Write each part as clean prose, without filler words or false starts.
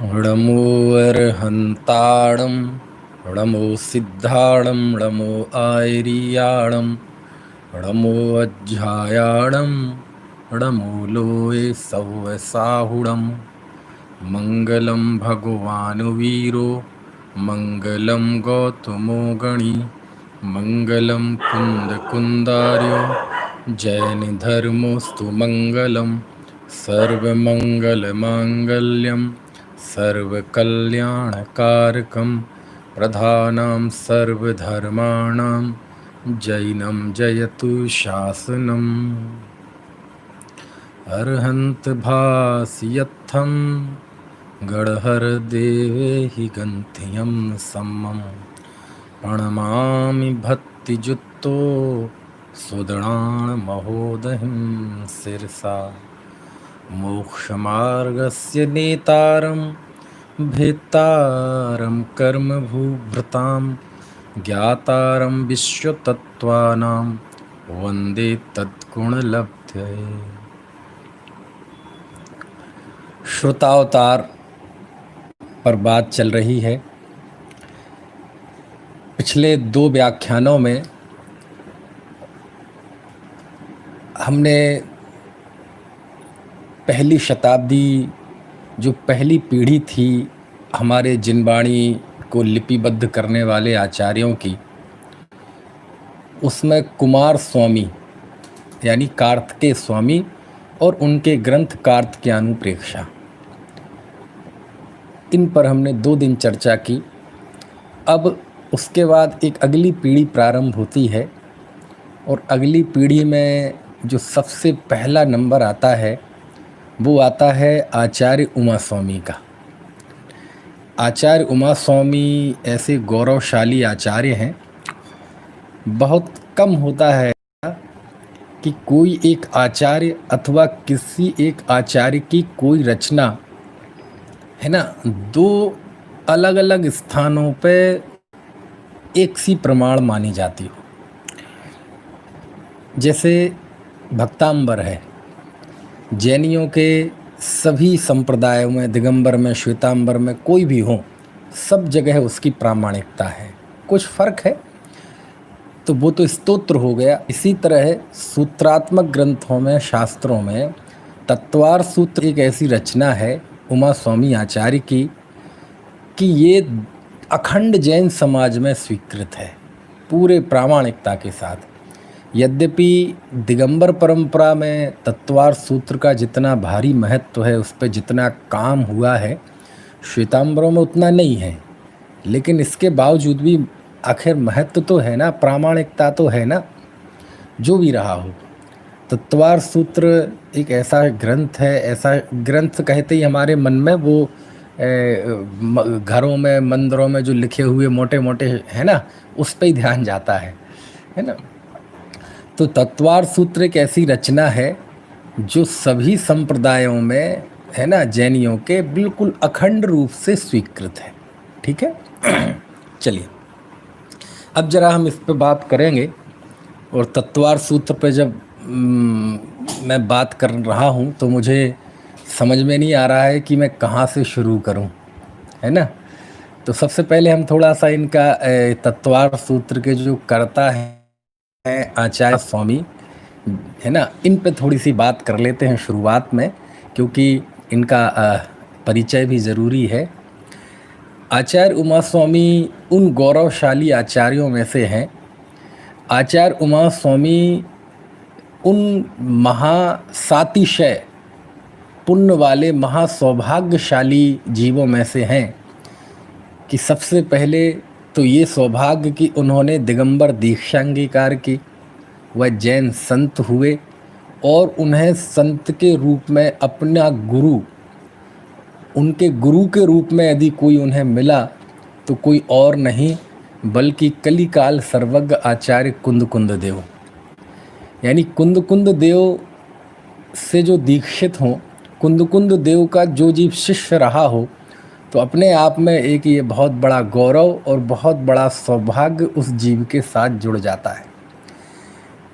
णमो अर्हन्ताणं णमो सिद्धाणं णमो आयर्याणं णमो अज्झायाणं णमो लोये सव्वसाहुणं। मङ्गलं भगवान् वीरो मङ्गलं गौतमो गणी मङ्गलं कुन्दकुन्दार्यो जैनधर्मोऽस्तु मङ्गलं। सर्वमङ्गलमाङ्गल्यं सर्वकल्याणकारकं प्रधानं सर्वधर्माणां जैनं जयतु शासनम्। अर्हन्त भास्यत्थं गणहरदेवेहि गन्त्यं सम्मं। प्रणमामि भक्तियुक्तो सुदृढान्महोदयं शिरसा। मोक्षमार्गस्य नेतारं भेत्तारं कर्मभूभृतां ज्ञातारं विश्वतत्त्वानां वन्दे तद्गुणलब्धये। श्रोतावतार पर बात चल रही है। पिछले 2 व्याख्यानों में हमने पहली शताब्दी, जो पहली पीढ़ी थी हमारे जिनवाणी को लिपिबद्ध करने वाले आचार्यों की, उसमें कुमार स्वामी यानी कार्तिकेय स्वामी और उनके ग्रंथ कार्तिकेयानुप्रेक्षा, इन पर हमने 2 दिन चर्चा की। अब उसके बाद एक अगली पीढ़ी प्रारंभ होती है और अगली पीढ़ी में जो सबसे पहला नंबर आता है वो आता है आचार्य उमा स्वामी का। आचार्य उमा स्वामी ऐसे गौरवशाली आचार्य हैं। बहुत कम होता है कि कोई एक आचार्य अथवा किसी एक आचार्य की कोई रचना है ना 2 अलग अलग स्थानों पे एक सी प्रमाण मानी जाती हो। जैसे भक्तांबर है, जैनियों के सभी संप्रदायों में, दिगंबर में, श्वेतांबर में, कोई भी हो, सब जगह उसकी प्रामाणिकता है। कुछ फर्क है तो वो तो स्तोत्र हो गया। इसी तरह सूत्रात्मक ग्रंथों में, शास्त्रों में तत्वार सूत्र एक ऐसी रचना है उमा स्वामी आचार्य की कि ये अखंड जैन समाज में स्वीकृत है पूरे प्रामाणिकता के साथ। यद्यपि दिगंबर परंपरा में तत्वार सूत्र का जितना भारी महत्व है, उस पर जितना काम हुआ है, श्वेतांबरों में उतना नहीं है। लेकिन इसके बावजूद भी आखिर महत्व तो है ना, प्रामाणिकता तो है ना। जो भी रहा हो, तत्वार सूत्र एक ऐसा ग्रंथ है, ऐसा ग्रंथ कहते ही हमारे मन में वो घरों में, मंदिरों में जो लिखे हुए मोटे मोटे है ना, उस पर ही ध्यान जाता है ना। तो तत्वार सूत्र एक ऐसी रचना है जो सभी संप्रदायों में है ना, जैनियों के बिल्कुल अखंड रूप से स्वीकृत है। ठीक है। चलिए अब जरा हम इस पे बात करेंगे। और तत्वार सूत्र पे जब मैं बात कर रहा हूँ तो मुझे समझ में नहीं आ रहा है कि मैं कहाँ से शुरू करूँ, है ना। तो सबसे पहले हम थोड़ा सा इनका तत्वार सूत्र के जो कर्ता हैं आचार्य स्वामी, है ना, इन पे थोड़ी सी बात कर लेते हैं शुरुआत में, क्योंकि इनका परिचय भी ज़रूरी है। आचार्य उमा स्वामी उन गौरवशाली आचार्यों में से हैं। आचार्य उमा स्वामी उन महासातिशय पुण्य वाले महासौभाग्यशाली जीवों में से हैं कि सबसे पहले तो ये सौभाग्य कि उन्होंने दिगंबर दीक्षा अंगीकार की, वह जैन संत हुए और उन्हें संत के रूप में अपना गुरु, उनके गुरु के रूप में यदि कोई उन्हें मिला तो कोई और नहीं बल्कि कलिकाल सर्वज्ञ आचार्य कुंदकुंद देव, यानी कुंदकुंद देव से जो दीक्षित हों, कुंदकुंद देव का जो जीव शिष्य रहा हो, तो अपने आप में एक ये बहुत बड़ा गौरव और बहुत बड़ा सौभाग्य उस जीव के साथ जुड़ जाता है।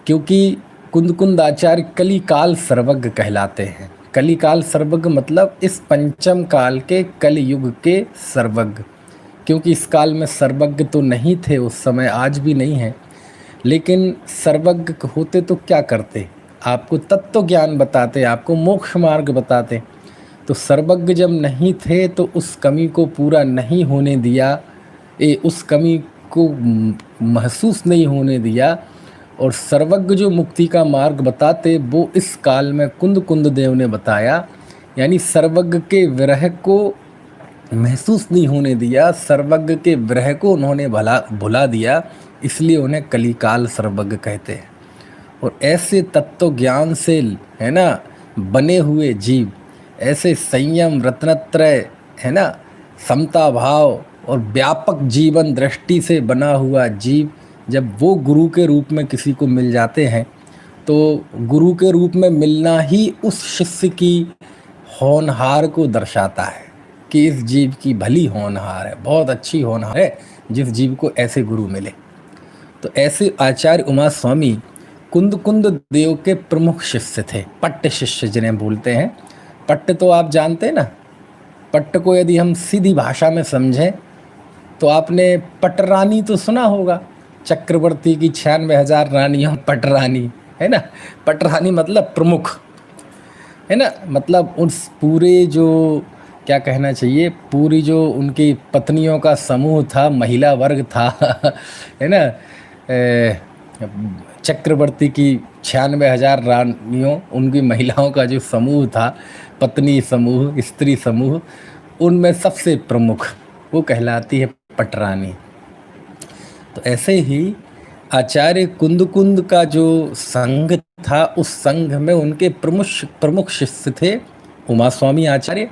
क्योंकि कुंदकुंद आचार्य कलिकाल सर्वज्ञ कहलाते हैं। कलिकाल सर्वज्ञ मतलब इस पंचम काल के कलयुग के सर्वज्ञ, क्योंकि इस काल में सर्वज्ञ तो नहीं थे उस समय, आज भी नहीं है, लेकिन सर्वज्ञ होते तो क्या करते, आपको तत्व ज्ञान बताते, आपको मोक्ष मार्ग बताते। तो सर्वज्ञ जब नहीं थे तो उस कमी को पूरा नहीं होने दिया, उस कमी को महसूस नहीं होने दिया, और सर्वज्ञ जो मुक्ति का मार्ग बताते वो इस काल में कुंद कुंद देव ने बताया। यानी सर्वज्ञ के विरह को महसूस नहीं होने दिया, सर्वज्ञ के विरह को उन्होंने भुला दिया, इसलिए उन्हें कलिकाल सर्वज्ञ कहते हैं। और ऐसे तत्व ज्ञान से है ना बने हुए जीव, ऐसे संयम रत्नत्रय है ना समता भाव और व्यापक जीवन दृष्टि से बना हुआ जीव, जब वो गुरु के रूप में किसी को मिल जाते हैं तो गुरु के रूप में मिलना ही उस शिष्य की होनहार को दर्शाता है कि इस जीव की भली होनहार है, बहुत अच्छी होनहार है जिस जीव को ऐसे गुरु मिले। तो ऐसे आचार्य उमा स्वामी कुंद कुंद देव के प्रमुख शिष्य थे, पट्ट शिष्य जिन्हें बोलते हैं। पट्ट तो आप जानते हैं ना, पट्ट को यदि हम सीधी भाषा में समझें तो आपने पटरानी तो सुना होगा, चक्रवर्ती की 96,000 रानियों पटरानी, है ना। पटरानी मतलब प्रमुख, है ना, मतलब उस पूरे जो क्या कहना चाहिए, पूरी जो उनकी पत्नियों का समूह था, महिला वर्ग था है ना, चक्रवर्ती की 96,000 रानियों, उनकी महिलाओं का जो समूह था, पत्नी समूह, स्त्री समूह, उनमें सबसे प्रमुख वो कहलाती है पटरानी। तो ऐसे ही आचार्य कुंद कुंद का जो संघ था, उस संघ में उनके प्रमुख शिष्य थे उमा स्वामी आचार्य।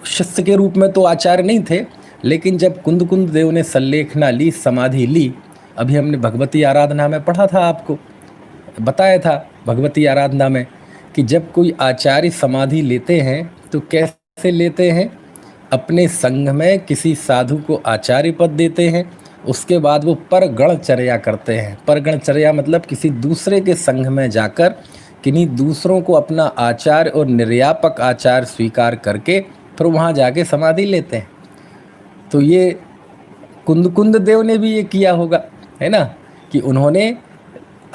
शिष्य के रूप में तो आचार्य नहीं थे, लेकिन जब कुंद कुंद देव ने संलेखना ली, समाधि ली, अभी हमने भगवती आराधना में पढ़ा था, आपको बताया था भगवती आराधना में कि जब कोई आचार्य समाधि लेते हैं तो कैसे लेते हैं, अपने संघ में किसी साधु को आचार्य पद देते हैं, उसके बाद वो परगणचर्या करते हैं। परगणचर्या मतलब किसी दूसरे के संघ में जाकर किन्हीं दूसरों को अपना आचार्य और निर्यापक आचार्य स्वीकार करके फिर वहाँ जाके समाधि लेते हैं। तो ये कुंद कुंद देव ने भी ये किया होगा, है ना, कि उन्होंने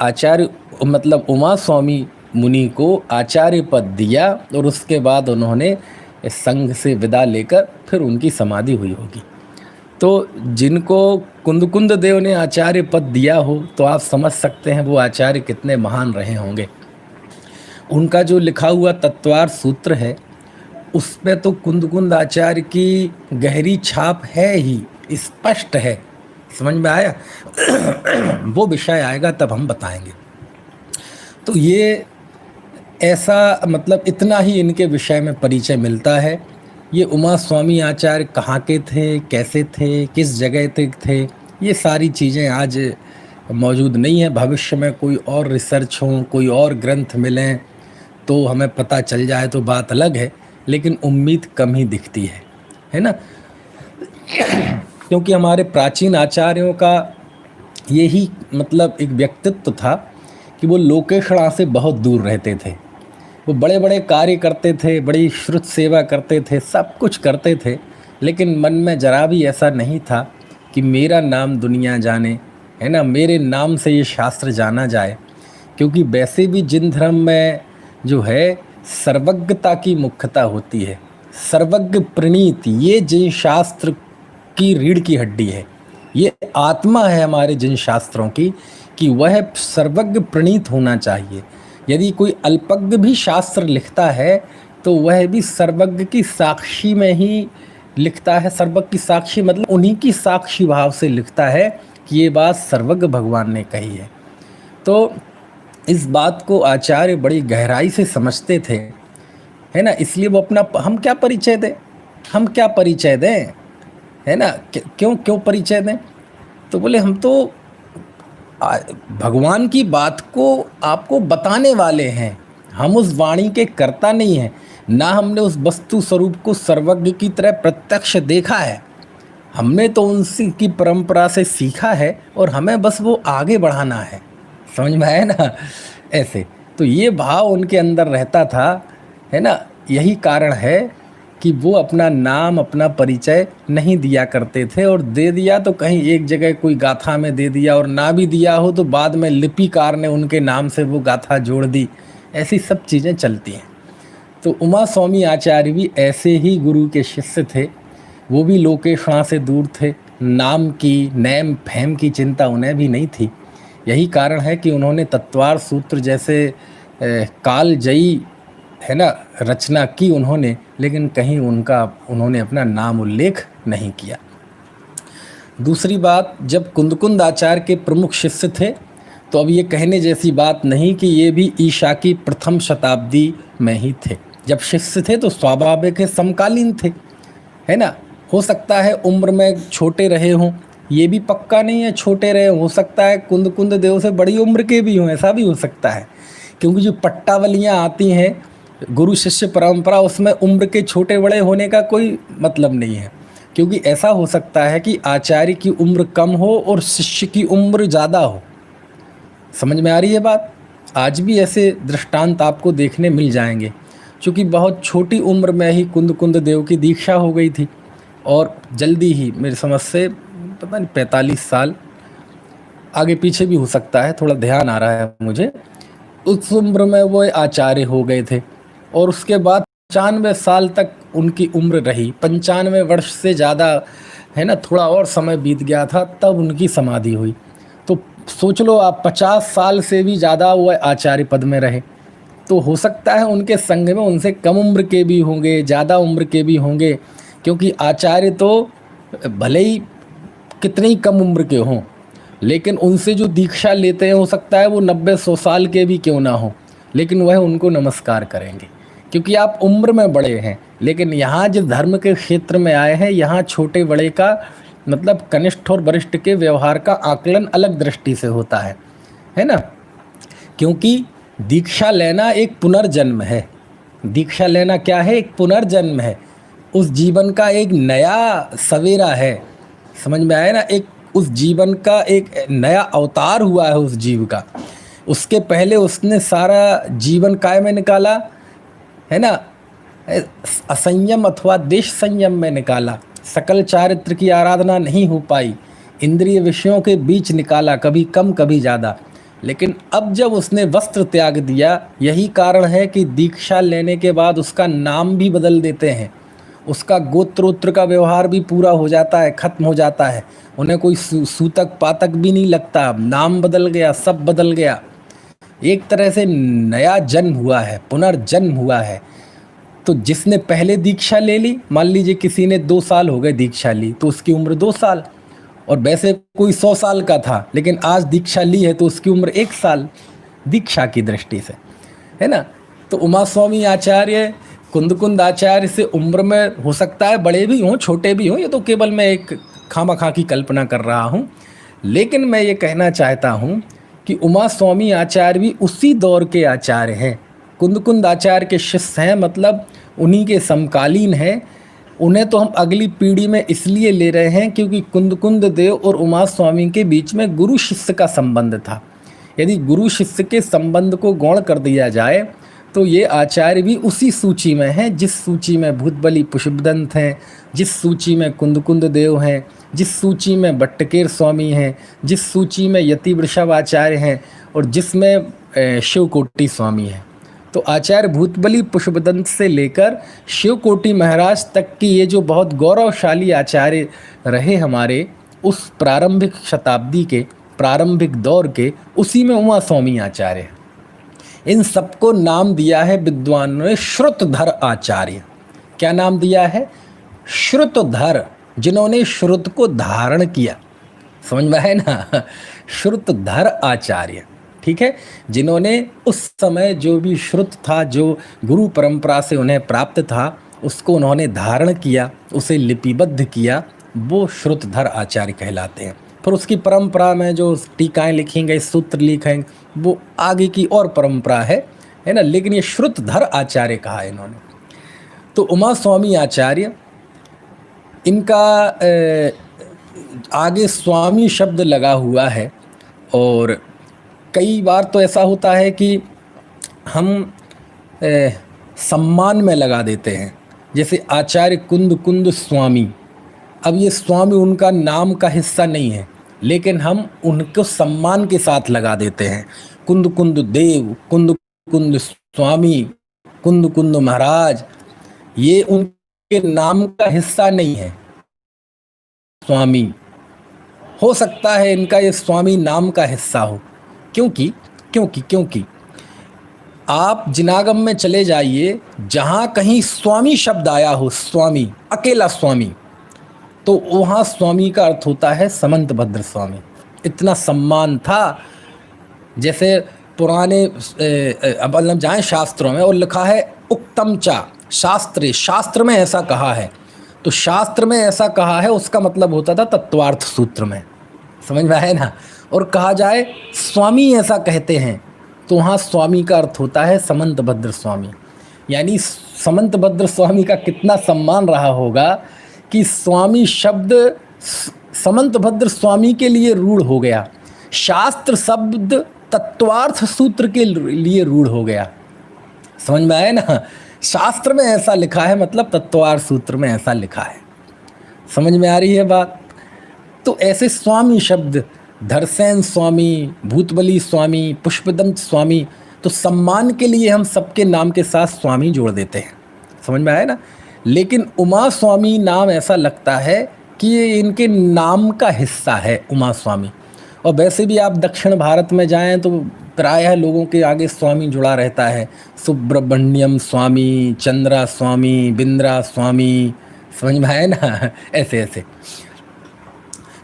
आचार्य मतलब उमा स्वामी मुनि को आचार्य पद दिया और उसके बाद उन्होंने संघ से विदा लेकर फिर उनकी समाधि हुई होगी। तो जिनको कुंद कुंद देव ने आचार्य पद दिया हो तो आप समझ सकते हैं वो आचार्य कितने महान रहे होंगे। उनका जो लिखा हुआ तत्वार सूत्र है उस पे तो कुंद कुंद आचार्य की गहरी छाप है ही, स्पष्ट है। समझ में आया? वो विषय आएगा तब हम बताएंगे। तो ये ऐसा मतलब इतना ही इनके विषय में परिचय मिलता है। ये उमा स्वामी आचार्य कहाँ के थे, कैसे थे, किस जगह तक थे, ये सारी चीज़ें आज मौजूद नहीं है। भविष्य में कोई और रिसर्च हो, कोई और ग्रंथ मिलें तो हमें पता चल जाए तो बात अलग है, लेकिन उम्मीद कम ही दिखती है ना। क्योंकि हमारे प्राचीन आचार्यों का यही मतलब एक व्यक्तित्व था कि वो लोकेशणा से बहुत दूर रहते थे। वो बड़े बड़े कार्य करते थे, बड़ी श्रुत सेवा करते थे, सब कुछ करते थे, लेकिन मन में जरा भी ऐसा नहीं था कि मेरा नाम दुनिया जाने, है ना, मेरे नाम से ये शास्त्र जाना जाए। क्योंकि वैसे भी जिन धर्म में जो है सर्वज्ञता की मुख्यता होती है, सर्वज्ञ प्रणीत, ये जिन शास्त्र की रीढ़ की हड्डी है, ये आत्मा है हमारे जिन शास्त्रों की, कि वह सर्वज्ञ प्रणीत होना चाहिए। यदि कोई अल्पज्ञ भी शास्त्र लिखता है तो वह भी सर्वज्ञ की साक्षी में ही लिखता है। सर्वज्ञ की साक्षी मतलब उन्हीं की साक्षी भाव से लिखता है कि ये बात सर्वज्ञ भगवान ने कही है। तो इस बात को आचार्य बड़ी गहराई से समझते थे, है ना। इसलिए वो अपना हम क्या परिचय दें, हम क्या परिचय दें, है ना, क्यों परिचय दें। तो बोले हम तो भगवान की बात को आपको बताने वाले हैं, हम उस वाणी के कर्ता नहीं हैं, ना हमने उस वस्तु स्वरूप को सर्वज्ञ की तरह प्रत्यक्ष देखा है, हमने तो उनसी की परंपरा से सीखा है और हमें बस वो आगे बढ़ाना है। समझ में आया ना। ऐसे तो ये भाव उनके अंदर रहता था है ना। यही कारण है कि वो अपना नाम, अपना परिचय नहीं दिया करते थे, और दे दिया तो कहीं एक जगह कोई गाथा में दे दिया, और ना भी दिया हो तो बाद में लिपिकार ने उनके नाम से वो गाथा जोड़ दी। ऐसी सब चीज़ें चलती हैं। तो उमा स्वामी आचार्य भी ऐसे ही गुरु के शिष्य थे। वो भी लोकेशणा से दूर थे, नाम की, नेम फेम की चिंता उन्हें भी नहीं थी। यही कारण है कि उन्होंने तत्वार सूत्र जैसे कालजयी, है ना, रचना की उन्होंने, लेकिन कहीं उन्होंने अपना नाम उल्लेख नहीं किया। दूसरी बात, जब कुंदकुंद आचार्य के प्रमुख शिष्य थे तो अब ये कहने जैसी बात नहीं कि ये भी ईशा की प्रथम शताब्दी में ही थे। जब शिष्य थे तो स्वाभाविक है समकालीन थे, है ना। हो सकता है उम्र में छोटे रहे हों, ये भी पक्का नहीं है छोटे रहे, हो सकता है कुंद देव से बड़ी उम्र के भी हों, ऐसा भी हो सकता है। क्योंकि जो पट्टावलियाँ आती हैं गुरु शिष्य परंपरा, उसमें उम्र के छोटे बड़े होने का कोई मतलब नहीं है। क्योंकि ऐसा हो सकता है कि आचार्य की उम्र कम हो और शिष्य की उम्र ज़्यादा हो। समझ में आ रही है बात। आज भी ऐसे दृष्टांत आपको देखने मिल जाएंगे। चूँकि बहुत छोटी उम्र में ही कुंद देव की दीक्षा हो गई थी, और जल्दी ही, मेरी समझ से पता नहीं 45 साल, आगे पीछे भी हो सकता है, थोड़ा ध्यान आ रहा है मुझे, उस उम्र में वो आचार्य हो गए थे। और उसके बाद 95 साल तक उनकी उम्र रही, 95 वर्ष से ज़्यादा, है ना, थोड़ा और समय बीत गया था, तब उनकी समाधि हुई। तो सोच लो आप, 50 साल से भी ज़्यादा वो आचार्य पद में रहे। तो हो सकता है उनके संग में उनसे कम उम्र के भी होंगे, ज़्यादा उम्र के भी होंगे, क्योंकि आचार्य तो भले ही कितने ही कम उम्र के हों, लेकिन उनसे जो दीक्षा लेते हैं हो सकता है वो 90-100 साल के भी क्यों ना हो, लेकिन वह उनको नमस्कार करेंगे, क्योंकि आप उम्र में बड़े हैं। लेकिन यहाँ जिस धर्म के क्षेत्र में आए हैं, यहाँ छोटे बड़े का मतलब कनिष्ठ और वरिष्ठ के व्यवहार का आकलन अलग दृष्टि से होता है ना। क्योंकि दीक्षा लेना एक पुनर्जन्म है। दीक्षा लेना क्या है? एक पुनर्जन्म है। उस जीवन का एक नया सवेरा है। समझ में आया ना? एक उस जीवन का एक नया अवतार हुआ है उस जीव का। उसके पहले उसने सारा जीवन काय में निकाला, है ना, असंयम अथवा देश संयम में निकाला। सकल चारित्र की आराधना नहीं हो पाई, इंद्रिय विषयों के बीच निकाला, कभी कम कभी ज़्यादा। लेकिन अब जब उसने वस्त्र त्याग दिया, यही कारण है कि दीक्षा लेने के बाद उसका नाम भी बदल देते हैं, उसका गोत्रोत्र का व्यवहार भी पूरा हो जाता है, खत्म हो जाता है। उन्हें कोई सूतक पातक भी नहीं लगता, नाम बदल गया, सब बदल गया। एक तरह से नया जन्म हुआ है, पुनर्जन्म हुआ है। तो जिसने पहले दीक्षा ले ली, मान लीजिए किसी ने 2 साल हो गए दीक्षा ली, तो उसकी उम्र 2 साल, और वैसे कोई 100 साल का था लेकिन आज दीक्षा ली है तो उसकी उम्र 1 साल, दीक्षा की दृष्टि से, है ना। तो उमा स्वामी आचार्य कुंद आचार्य से उम्र में हो सकता है बड़े भी हों, छोटे भी हों, ये तो केवल मैं एक खामखा की कल्पना कर रहा हूँ। लेकिन मैं ये कहना चाहता हूँ कि उमा स्वामी आचार्य भी उसी दौर के आचार्य हैं, कुंद आचार्य के शिष्य हैं, मतलब उन्हीं के समकालीन हैं। उन्हें तो हम अगली पीढ़ी में इसलिए ले रहे हैं क्योंकि कुंद देव और उमा स्वामी के बीच में गुरु शिष्य का संबंध था। यदि गुरु शिष्य के संबंध को गौण कर दिया जाए तो ये आचार्य भी उसी सूची में हैं जिस सूची में भूतबली पुष्पदंत हैं, जिस सूची में कुंद देव हैं, जिस सूची में भट्टकेर स्वामी हैं, जिस सूची में यति वृषभ आचार्य हैं, और जिसमें शिवकोटि स्वामी हैं। तो आचार्य भूतबली पुष्पदंत से लेकर शिवकोटि महाराज तक की ये जो बहुत गौरवशाली आचार्य रहे हमारे उस प्रारंभिक शताब्दी के, प्रारंभिक दौर के, उसी में उमा स्वामी आचार्य। इन सबको नाम दिया है विद्वानों ने श्रुतधर आचार्य। क्या नाम दिया है? श्रुतधर, जिन्होंने श्रुत को धारण किया। समझ में है ना? श्रुतधर आचार्य, ठीक है, जिन्होंने उस समय जो भी श्रुत था, जो गुरु परंपरा से उन्हें प्राप्त था, उसको उन्होंने धारण किया, उसे लिपिबद्ध किया, वो श्रुतधर आचार्य कहलाते हैं। फिर उसकी परंपरा में जो टीकाएँ लिखेंगे, सूत्र लिखेंगे, वो आगे की और परंपरा है ना। लेकिन ये श्रुतधर आचार्य कहा है इन्होंने। तो उमा स्वामी आचार्य, इनका आगे स्वामी शब्द लगा हुआ है। और कई बार तो ऐसा होता है कि हम सम्मान में लगा देते हैं। जैसे आचार्य कुंद कुंद स्वामी, अब ये स्वामी उनका नाम का हिस्सा नहीं है, लेकिन हम उनको सम्मान के साथ लगा देते हैं। कुंद कुंद देव, कुंद कुंद स्वामी, कुंद कुंद महाराज, ये उनके नाम का हिस्सा नहीं है। स्वामी हो सकता है इनका ये स्वामी नाम का हिस्सा हो, क्योंकि क्योंकि क्योंकि आप जिनागम में चले जाइए, जहाँ कहीं स्वामी शब्द आया हो, स्वामी, अकेला स्वामी, तो वहाँ स्वामी का अर्थ होता है समंतभद्र स्वामी। इतना सम्मान था। जैसे पुराने अब मतलब जाएँ शास्त्रों में और लिखा है उक्तम चा शास्त्रे, शास्त्र में ऐसा कहा है, तो शास्त्र में ऐसा कहा है उसका मतलब होता था तत्वार्थ सूत्र में, समझ में आए ना। और कहा जाए स्वामी ऐसा कहते हैं, तो वहाँ स्वामी का अर्थ होता है समंतभद्र स्वामी। यानी समंतभद्र स्वामी का कितना सम्मान रहा होगा कि स्वामी शब्द समंतभद्र स्वामी के लिए रूढ़ हो गया, शास्त्र शब्द तत्वार्थ सूत्र के लिए रूढ़ हो गया। समझ में आए ना, शास्त्र में ऐसा लिखा है मतलब तत्वार्थ सूत्र में ऐसा लिखा है। समझ में आ रही है बात। तो ऐसे स्वामी शब्द, धरसेन स्वामी, भूतबली स्वामी, पुष्पदंत स्वामी, तो सम्मान के लिए हम सबके नाम के साथ स्वामी जोड़ देते हैं। समझ में आया ना। लेकिन उमा स्वामी नाम ऐसा लगता है कि ये इनके नाम का हिस्सा है, उमा स्वामी। और वैसे भी आप दक्षिण भारत में जाएं तो प्रायः लोगों के आगे स्वामी जुड़ा रहता है। सुब्रह्मण्यम स्वामी, चंद्रा स्वामी, बिंद्रा स्वामी, समझ में आए ना, ऐसे ऐसे।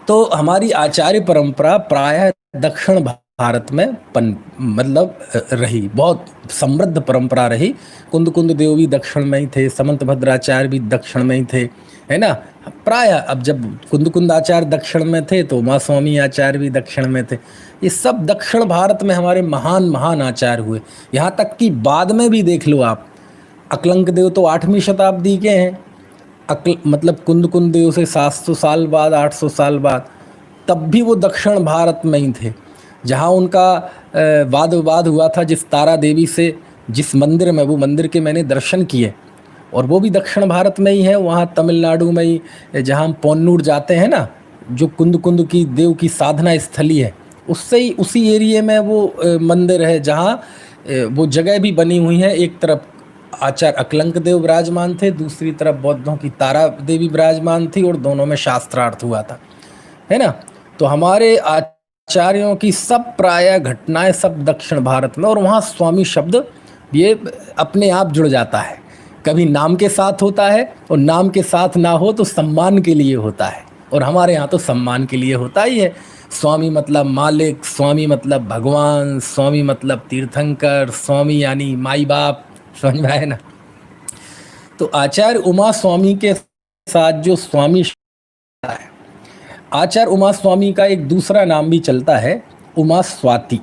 तो हमारी आचार्य परंपरा प्रायः दक्षिण भारत में मतलब रही, बहुत समृद्ध परंपरा रही। कुंद कुंद देव भी दक्षिण में ही थे, समंत भद्राचार्य भी दक्षिण में ही थे, है ना। प्रायः अब जब कुंद कुंद आचार्य दक्षिण में थे तो उमा स्वामी आचार्य भी दक्षिण में थे। ये सब दक्षिण भारत में हमारे महान महान आचार्य हुए। यहाँ तक कि बाद में भी देख लो आप, अकलंक देव तो 8वीं शताब्दी के हैं, मतलब कुंद कुंद देव से 700 साल बाद, 800 साल बाद, तब भी वो दक्षिण भारत में ही थे। जहाँ उनका वाद विवाद हुआ था जिस तारा देवी से, जिस मंदिर में, वो मंदिर के मैंने दर्शन किए, और वो भी दक्षिण भारत में ही है, वहाँ तमिलनाडु में ही, जहाँ हम पोन्नूर जाते हैं ना, जो कुंद कुंद की देव की साधना स्थली है, उससे ही उसी एरिए में वो मंदिर है, जहाँ वो जगह भी बनी हुई है। एक तरफ आचार्य अकलंक देव विराजमान थे, दूसरी तरफ बौद्धों की तारा देवी विराजमान थी, और दोनों में शास्त्रार्थ हुआ था, है ना। तो हमारे आचार्यों की सब प्रायः घटनाएं सब दक्षिण भारत में, और वहाँ स्वामी शब्द ये अपने आप जुड़ जाता है। कभी नाम के साथ होता है, और नाम के साथ ना हो तो सम्मान के लिए होता है, और हमारे यहाँ तो सम्मान के लिए होता ही है। स्वामी मतलब मालिक, स्वामी मतलब भगवान, स्वामी मतलब तीर्थंकर, स्वामी यानी माई बाप, समझ में आए ना। तो आचार्य उमा स्वामी के साथ जो स्वामी है, आचार्य उमा स्वामी का एक दूसरा नाम भी चलता है, उमा स्वाति।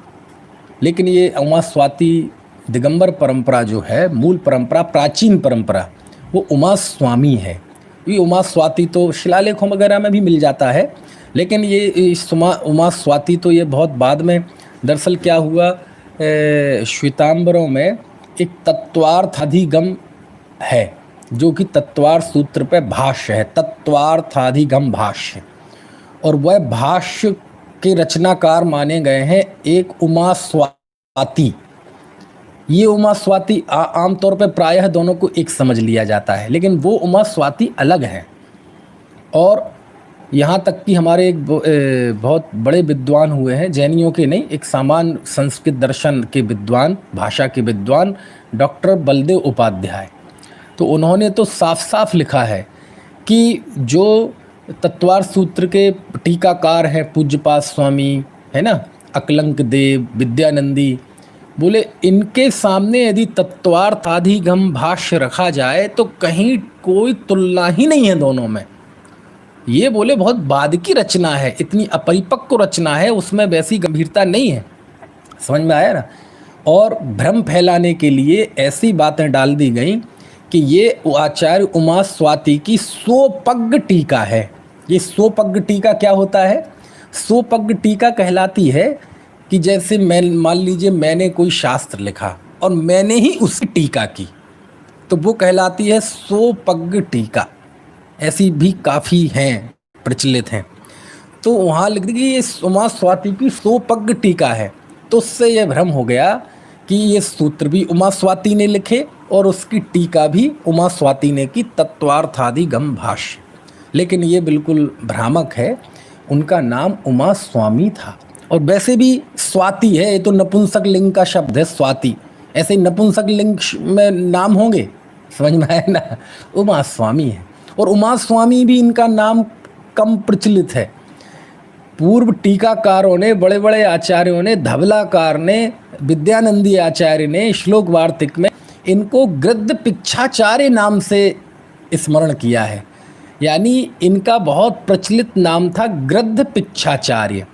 लेकिन ये उमा स्वाति दिगंबर परंपरा जो है, मूल परंपरा, प्राचीन परंपरा, वो उमा स्वामी है। ये उमा स्वाति तो शिलालेखों वगैरह में भी मिल जाता है, लेकिन ये उमा स्वाति तो ये बहुत बाद में। दरअसल क्या हुआ, श्वेतांबरों में एक तत्वार्थाधिगम है, जो कि तत्वार्थ सूत्र पे भाष्य है, तत्वार्थाधिगम भाष्य, और वह भाष्य के रचनाकार माने गए हैं एक उमा स्वाति। ये उमा स्वाति आमतौर पे प्रायः दोनों को एक समझ लिया जाता है, लेकिन वो उमा स्वाति अलग है। और यहाँ तक कि हमारे एक बहुत बड़े विद्वान हुए हैं, जैनियों के नहीं, एक सामान्य संस्कृत दर्शन के विद्वान, भाषा के विद्वान, डॉक्टर बलदेव उपाध्याय। तो उन्होंने तो साफ साफ लिखा है कि जो तत्वार्थ सूत्र के टीकाकार हैं, पूज्यपाद स्वामी, है ना, अकलंक देव, विद्यानंदी, बोले इनके सामने यदि तत्वार्थाधिगम भाष्य रखा जाए तो कहीं कोई तुलना ही नहीं है दोनों में। ये बोले बहुत बाद की रचना है, इतनी अपरिपक्व रचना है, उसमें वैसी गंभीरता नहीं है। समझ में आया ना। और भ्रम फैलाने के लिए ऐसी बातें डाल दी गई कि ये आचार्य उमा स्वाति की स्वपग्ग टीका है। ये स्वपग्ग टीका क्या होता है? स्वपग्ग टीका कहलाती है कि जैसे मैं मान लीजिए मैंने कोई शास्त्र लिखा और मैंने ही उसकी टीका की, तो वो कहलाती है सोपग्ग टीका। ऐसी भी काफ़ी हैं, प्रचलित हैं। तो वहाँ लिख दी कि ये उमा स्वाति की सोपग्ग टीका है। तो उससे यह भ्रम हो गया कि ये सूत्र भी उमा स्वाति ने लिखे और उसकी टीका भी उमा स्वाति ने की, तत्वार्थादिगम भाष्य। लेकिन ये बिल्कुल भ्रामक है, उनका नाम उमा स्वामी था। और वैसे भी स्वाति है, ये तो नपुंसक लिंग का शब्द है स्वाति, ऐसे नपुंसक लिंग में नाम होंगे, समझ में आया ना। उमा स्वामी है, और उमा स्वामी भी इनका नाम कम प्रचलित है। पूर्व टीकाकारों ने, बड़े बड़े आचार्यों ने, धवलाकार ने, विद्यानंदी आचार्य ने श्लोक वार्तिक में इनको गृध्र पिच्छाचार्य नाम से स्मरण किया है। यानी इनका बहुत प्रचलित नाम था गृध्र पिच्छाचार्य।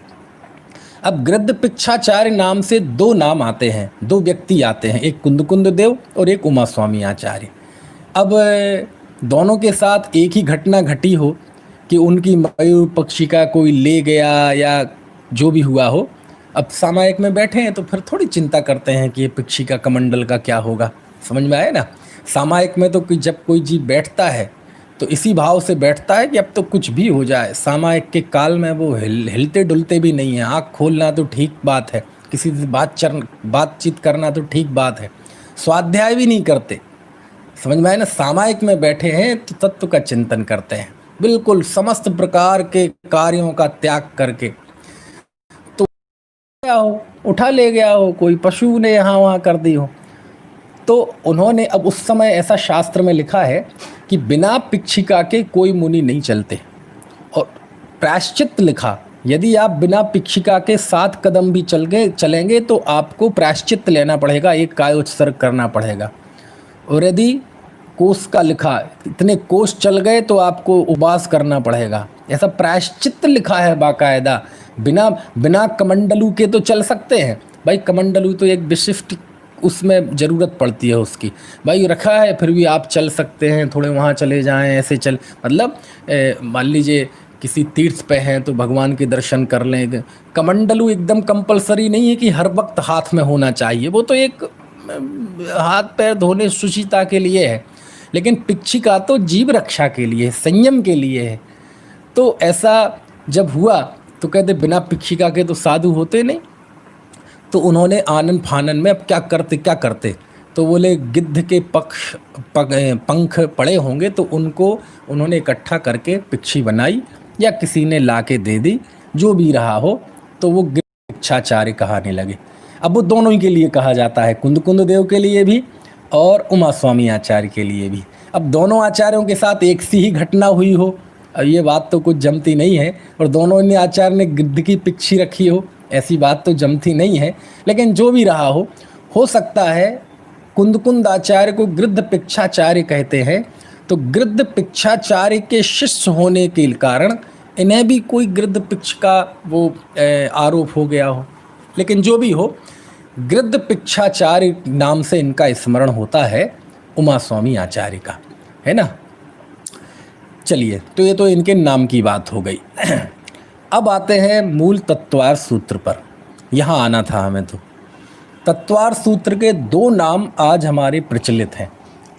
अब गृध्र पिच्छाचार्य नाम से दो नाम आते हैं, दो व्यक्ति आते हैं, एक कुंदकुंद देव और एक उमा स्वामी आचार्य। अब दोनों के साथ एक ही घटना घटी हो कि उनकी मयूर पक्षी का कोई ले गया या जो भी हुआ हो, अब सामायिक में बैठे हैं तो फिर थोड़ी चिंता करते हैं कि ये पक्षी का कमंडल का क्या होगा, समझ में आए ना। सामायिक में तो जब कोई जीव बैठता है तो इसी भाव से बैठता है कि अब तो कुछ भी हो जाए। सामायिक के काल में वो हिलते डुलते भी नहीं हैं। आँख खोलना तो ठीक बात है, किसी से बातचीत करना तो ठीक बात है, स्वाध्याय भी नहीं करते, समझ में आए ना। सामायिक में बैठे हैं तो तत्व का चिंतन करते हैं, बिल्कुल समस्त प्रकार के कार्यों का त्याग करके। तो क्या हो, उठा ले गया हो, कोई पशु ने यहाँ वहाँ कर दी हो, तो उन्होंने, अब उस समय ऐसा शास्त्र में लिखा है कि बिना पिक्षिका के कोई मुनि नहीं चलते। और प्रायश्चित लिखा, यदि आप बिना पिक्षिका के 7 कदम भी चलेंगे तो आपको प्रायश्चित लेना पड़ेगा, एक कायोत्सर्ग करना पड़ेगा। और यदि कोष का लिखा, इतने कोष चल गए तो आपको उपवास करना पड़ेगा, ऐसा प्रायश्चित लिखा है बाकायदा। बिना कमंडलू के तो चल सकते हैं भाई, कमंडलू तो एक विशिष्ट उसमें ज़रूरत पड़ती है उसकी, भाई रखा है, फिर भी आप चल सकते हैं, थोड़े वहाँ चले जाएं, ऐसे चल, मतलब मान लीजिए किसी तीर्थ पे हैं तो भगवान के दर्शन कर लें। कमंडलू एकदम कंपलसरी नहीं है कि हर वक्त हाथ में होना चाहिए, वो तो एक हाथ पैर धोने शुचिता के लिए है, लेकिन पिक्षिका तो जीव रक्षा के लिए, संयम के लिए है। तो ऐसा जब हुआ तो कहते बिना पिक्षिका के तो साधु होते नहीं। तो उन्होंने आनन फानन में अब क्या करते, तो बोले गिद्ध के पंख पड़े होंगे तो उनको उन्होंने इकट्ठा करके पिक्षी बनाई या किसी ने ला के दे दी, जो भी रहा हो, तो वो गृध्र पिच्छाचार्य कहने लगे। अब वो दोनों ही के लिए कहा जाता है, कुंद देव के लिए भी और उमा स्वामी आचार्य के लिए भी। अब दोनों आचार्यों के साथ एक सी ही घटना हुई हो, अब ये बात तो कुछ जमती नहीं है, और दोनों ने आचार्य ने गिद्ध की पिक्षी रखी हो, ऐसी बात तो जमती नहीं है। लेकिन जो भी रहा हो सकता है कुंद आचार्य को गृध्र पिच्छाचार्य कहते हैं, तो गृध्र पिच्छाचार्य के शिष्य होने के कारण इन्हें भी कोई गृध्र पिच्छ का वो आरोप हो गया हो। लेकिन जो भी हो, गृध्र पिच्छाचार्य नाम से इनका स्मरण होता है उमा स्वामी आचार्य का, है ना। चलिए, तो ये तो इनके नाम की बात हो गई। अब आते हैं मूल तत्वार सूत्र पर, यहाँ आना था हमें। तो तत्वार सूत्र के 2 नाम आज हमारे प्रचलित हैं,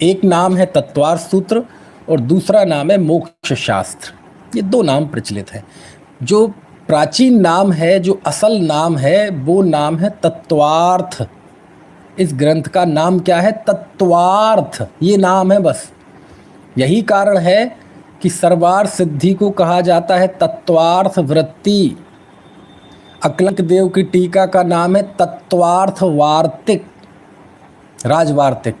एक नाम है तत्वार सूत्र और दूसरा नाम है मोक्ष शास्त्र। ये 2 नाम प्रचलित हैं। जो प्राचीन नाम है, जो असल नाम है, वो नाम है तत्वार्थ। इस ग्रंथ का नाम क्या है? तत्वार्थ, ये नाम है बस। यही कारण है कि सर्वार्थ सिद्धि को कहा जाता है तत्वार्थ वृत्ति। अकलंक देव की टीका का नाम है तत्वार्थ वार्तिक, राजवार्तिक,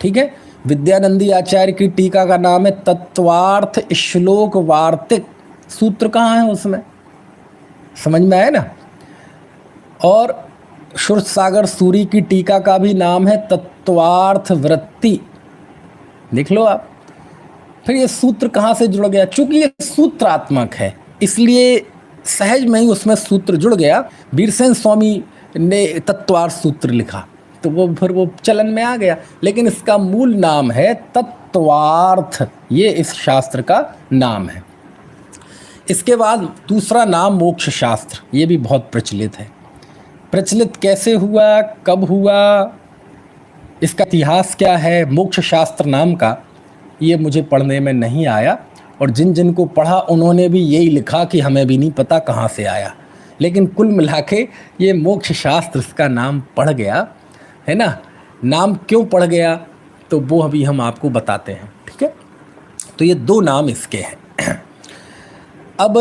ठीक है। विद्यानंदी आचार्य की टीका का नाम है तत्वार्थ श्लोक वार्तिक। सूत्र कहाँ है उसमें, समझ में आया ना। और शुर सागर सूरी की टीका का भी नाम है तत्वार्थ वृत्ति, लिख लो आप। फिर ये सूत्र कहाँ से जुड़ गया? चूंकि ये सूत्रात्मक है इसलिए सहज में ही उसमें सूत्र जुड़ गया। वीरसेन स्वामी ने तत्वार्थ सूत्र लिखा तो वो फिर वो चलन में आ गया, लेकिन इसका मूल नाम है तत्वार्थ, ये इस शास्त्र का नाम है। इसके बाद दूसरा नाम मोक्ष शास्त्र, ये भी बहुत प्रचलित है। प्रचलित कैसे हुआ, कब हुआ, इसका इतिहास क्या है मोक्ष शास्त्र नाम का, ये मुझे पढ़ने में नहीं आया, और जिन जिन को पढ़ा उन्होंने भी यही लिखा कि हमें भी नहीं पता कहाँ से आया। लेकिन कुल मिला के ये मोक्ष शास्त्र इसका नाम पड़ गया है ना। नाम क्यों पड़ गया तो वो अभी हम आपको बताते हैं, ठीक है। तो ये दो नाम इसके हैं। अब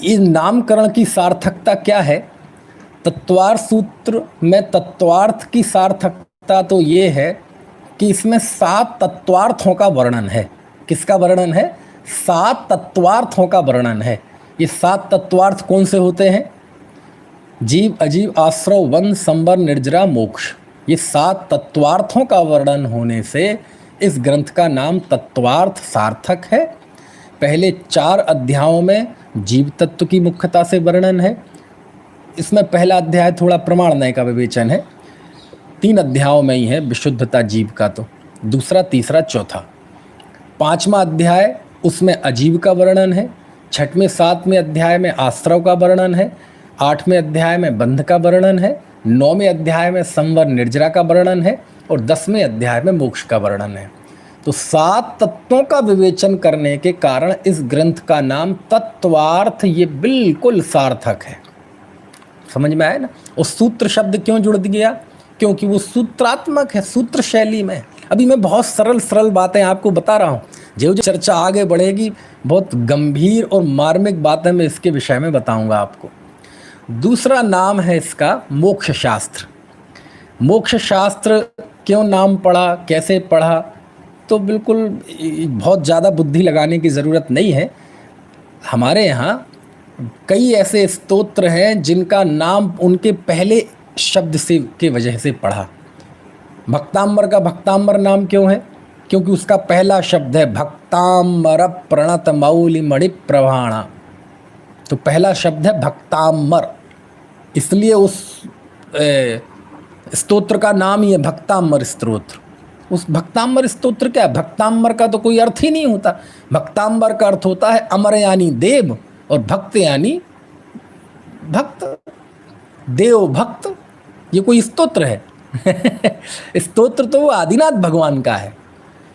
इस नामकरण की सार्थकता क्या है? तत्वार्थ सूत्र में तत्वार्थ की सार्थकता तो ये है कि इसमें 7 तत्वार्थों का वर्णन है। किसका वर्णन है? 7 तत्वार्थों का वर्णन है। ये 7 तत्वार्थ कौन से होते हैं? जीव, अजीव, आश्रव, वन, संवर, निर्जरा, मोक्ष। ये 7 तत्वार्थों का वर्णन होने से इस ग्रंथ का नाम तत्वार्थ सार्थक है। पहले 4 अध्यायों में जीव तत्व की मुख्यता से वर्णन है। इसमें पहला अध्याय थोड़ा प्रमाणनय का विवेचन है, 3 अध्यायों में ही है विशुद्धता जीव का, तो दूसरा, तीसरा, चौथा। 5वां अध्याय उसमें अजीव का वर्णन है। 6वें 7वें अध्याय में आश्रव का वर्णन है। 8वें अध्याय में बंध का वर्णन है। 9वें अध्याय में संवर निर्जरा का वर्णन है और 10वें अध्याय में मोक्ष का वर्णन है। तो 7 तत्वों का विवेचन करने के कारण इस ग्रंथ का नाम तत्वार्थ ये बिल्कुल सार्थक है। समझ में आया ना। और सूत्र शब्द क्यों जुड़ गया? क्योंकि वो सूत्रात्मक है, सूत्र शैली में। अभी मैं बहुत सरल बातें आपको बता रहा हूँ, जो चर्चा आगे बढ़ेगी बहुत गंभीर और मार्मिक बातें मैं इसके विषय में बताऊंगा आपको। दूसरा नाम है इसका मोक्ष शास्त्र। मोक्ष शास्त्र क्यों नाम पड़ा, कैसे पढ़ा, तो बिल्कुल बहुत ज़्यादा बुद्धि लगाने की ज़रूरत नहीं है। हमारे यहाँ कई ऐसे स्तोत्र हैं जिनका नाम उनके पहले शब्द से के वजह से पढ़ा। भक्तांबर का भक्तांबर नाम क्यों है? क्योंकि उसका पहला शब्द है भक्तांबर प्रणत मौलि मणि प्रभाणा। तो पहला शब्द है भक्तांबर, इसलिए उस स्तोत्र का नाम ही है भक्तांबर स्तोत्र। उस भक्तांबर स्तोत्र क्या है? भक्तांबर का तो कोई अर्थ ही नहीं होता। भक्तांबर का अर्थ होता है अमर यानी देव, और भक्त यानी भक्त, देव भक्त। ये कोई स्तोत्र है? स्तोत्र तो वो आदिनाथ भगवान का है।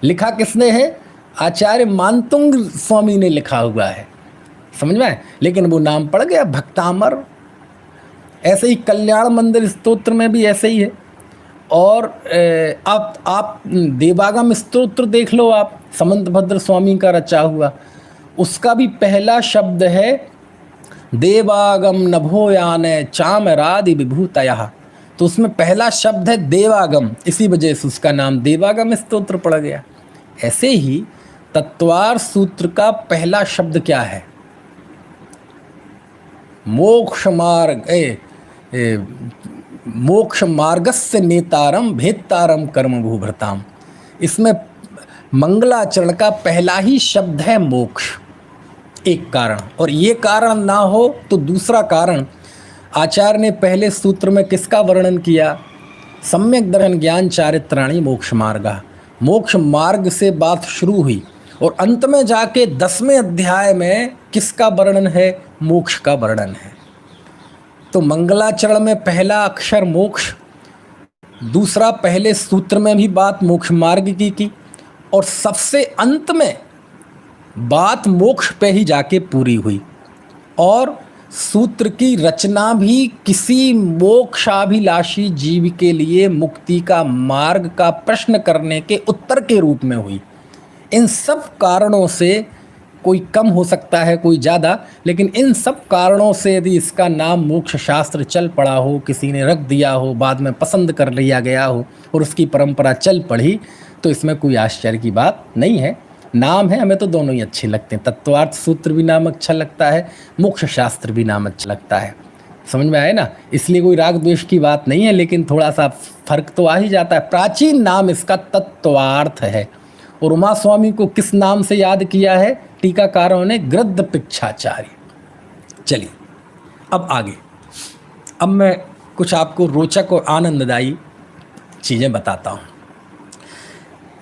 लिखा किसने है? आचार्य मानतुंग स्वामी ने लिखा हुआ है। समझ में? लेकिन वो नाम पड़ गया भक्तामर। ऐसे ही कल्याण मंदिर स्तोत्र में भी ऐसे ही है। और आप देवागम स्तोत्र देख लो, आप समंत भद्र स्वामी का रचा हुआ, उसका भी पहला शब्द है देवागम नभोयाने चामरादि विभूतयः। तो उसमें पहला शब्द है देवागम, इसी वजह से उसका नाम देवागम स्तोत्र पड़ गया। ऐसे ही तत्वार्थ सूत्र का पहला शब्द क्या है? मोक्ष मार्ग मोक्ष मार्गस्य नेतारम भेत्तारम कर्म भूभृताम। इसमें मंगलाचरण का पहला ही शब्द है मोक्ष। एक कारण, और ये कारण ना हो तो दूसरा कारण, आचार्य ने पहले सूत्र में किसका वर्णन किया? सम्यक दर्शन ज्ञान चारित्राणि मोक्ष मार्गा। मोक्ष मार्ग से बात शुरू हुई और अंत में जाके 10वें अध्याय में किसका वर्णन है? मोक्ष का वर्णन है। तो मंगलाचरण में पहला अक्षर मोक्ष, दूसरा पहले सूत्र में भी बात मोक्ष मार्ग की और सबसे अंत में बात मोक्ष पे ही जाके पूरी हुई। और सूत्र की रचना भी किसी मोक्षाभिलाषी जीव के लिए मुक्ति का मार्ग का प्रश्न करने के उत्तर के रूप में हुई। इन सब कारणों से, कोई कम हो सकता है कोई ज़्यादा, लेकिन इन सब कारणों से यदि इसका नाम मोक्ष शास्त्र चल पड़ा हो, किसी ने रख दिया हो, बाद में पसंद कर लिया गया हो और उसकी परंपरा चल पड़ी, तो इसमें कोई आश्चर्य की बात नहीं है। नाम है, हमें तो दोनों ही अच्छे लगते हैं। तत्वार्थ सूत्र भी नाम अच्छा लगता है, मोक्ष शास्त्र भी नाम अच्छा लगता है। समझ में आए ना। इसलिए कोई राग द्वेष की बात नहीं है, लेकिन थोड़ा सा फर्क तो आ ही जाता है। प्राचीन नाम इसका तत्वार्थ है। और उमा स्वामी को किस नाम से याद किया है टीकाकारों ने? गृध्र पिच्छाचार्य। चलिए अब आगे, अब मैं कुछ आपको रोचक और आनंददायी चीज़ें बताता हूँ।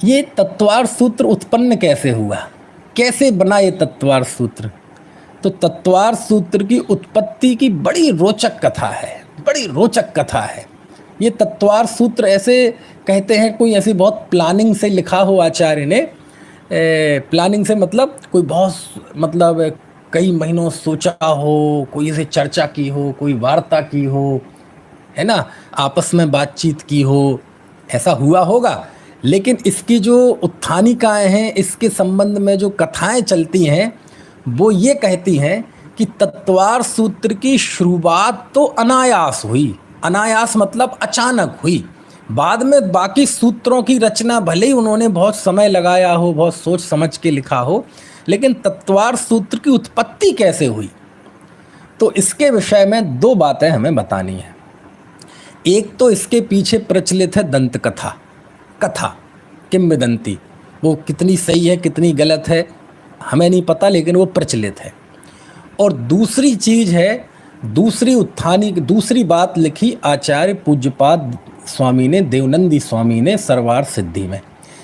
ये तत्वार्थ सूत्र उत्पन्न कैसे हुआ, कैसे बना ये तत्वार्थ सूत्र? तो तत्वार्थ सूत्र की उत्पत्ति की बड़ी रोचक कथा है, बड़ी रोचक कथा है। ये तत्वार सूत्र ऐसे कहते हैं, कोई ऐसी बहुत प्लानिंग से लिखा हो आचार्य ने, प्लानिंग से मतलब कोई बहुत मतलब कई महीनों सोचा हो, कोई इसे चर्चा की हो, कोई वार्ता की हो, है ना, आपस में बातचीत की हो, ऐसा हुआ होगा। लेकिन इसकी जो उत्थानिकाएँ हैं, इसके संबंध में जो कथाएं चलती हैं, वो ये कहती हैं कि तत्वार सूत्र की शुरुआत तो अनायास हुई, अनायास मतलब अचानक हुई। बाद में बाकी सूत्रों की रचना भले ही उन्होंने बहुत समय लगाया हो, बहुत सोच समझ के लिखा हो, लेकिन तत्वार सूत्र की उत्पत्ति कैसे हुई, तो इसके विषय में दो बातें हमें बतानी है। एक तो इसके पीछे प्रचलित है दंत कथा, कथा किंवदंती, वो कितनी सही है कितनी गलत है हमें नहीं पता, लेकिन वो प्रचलित है। और दूसरी चीज़ है, दूसरी बात लिखी आचार्य पूज्यपाद स्वामी ने, देवनंदी स्वामी ने सरवार सिद्धि में,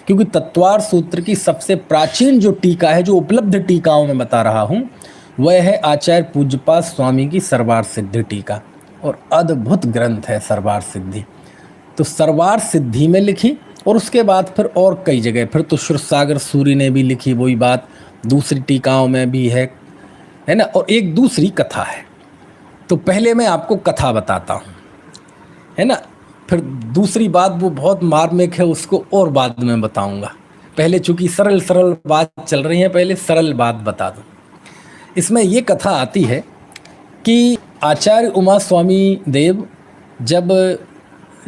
क्योंकि तत्वार सूत्र की सबसे प्राचीन जो टीका है, जो उपलब्ध टीकाओं में बता रहा हूँ, वह है आचार्य पूज्यपाद स्वामी की सरवार सिद्धि टीका, और अद्भुत ग्रंथ है सरवार सिद्धि। तो सरवार सिद्धि में लिखी, और उसके बाद फिर और कई जगह, फिर तो क्षीरसागर सूरी ने भी लिखी, वही बात दूसरी टीकाओं में भी है ना। और एक दूसरी कथा है, तो पहले मैं आपको कथा बताता हूँ, है ना, फिर दूसरी बात वो बहुत मार्मिक है, उसको और बाद में बताऊँगा। पहले चूँकि सरल बात चल रही है, पहले सरल बात बता दूँ। इसमें ये कथा आती है कि आचार्य उमा स्वामी देव जब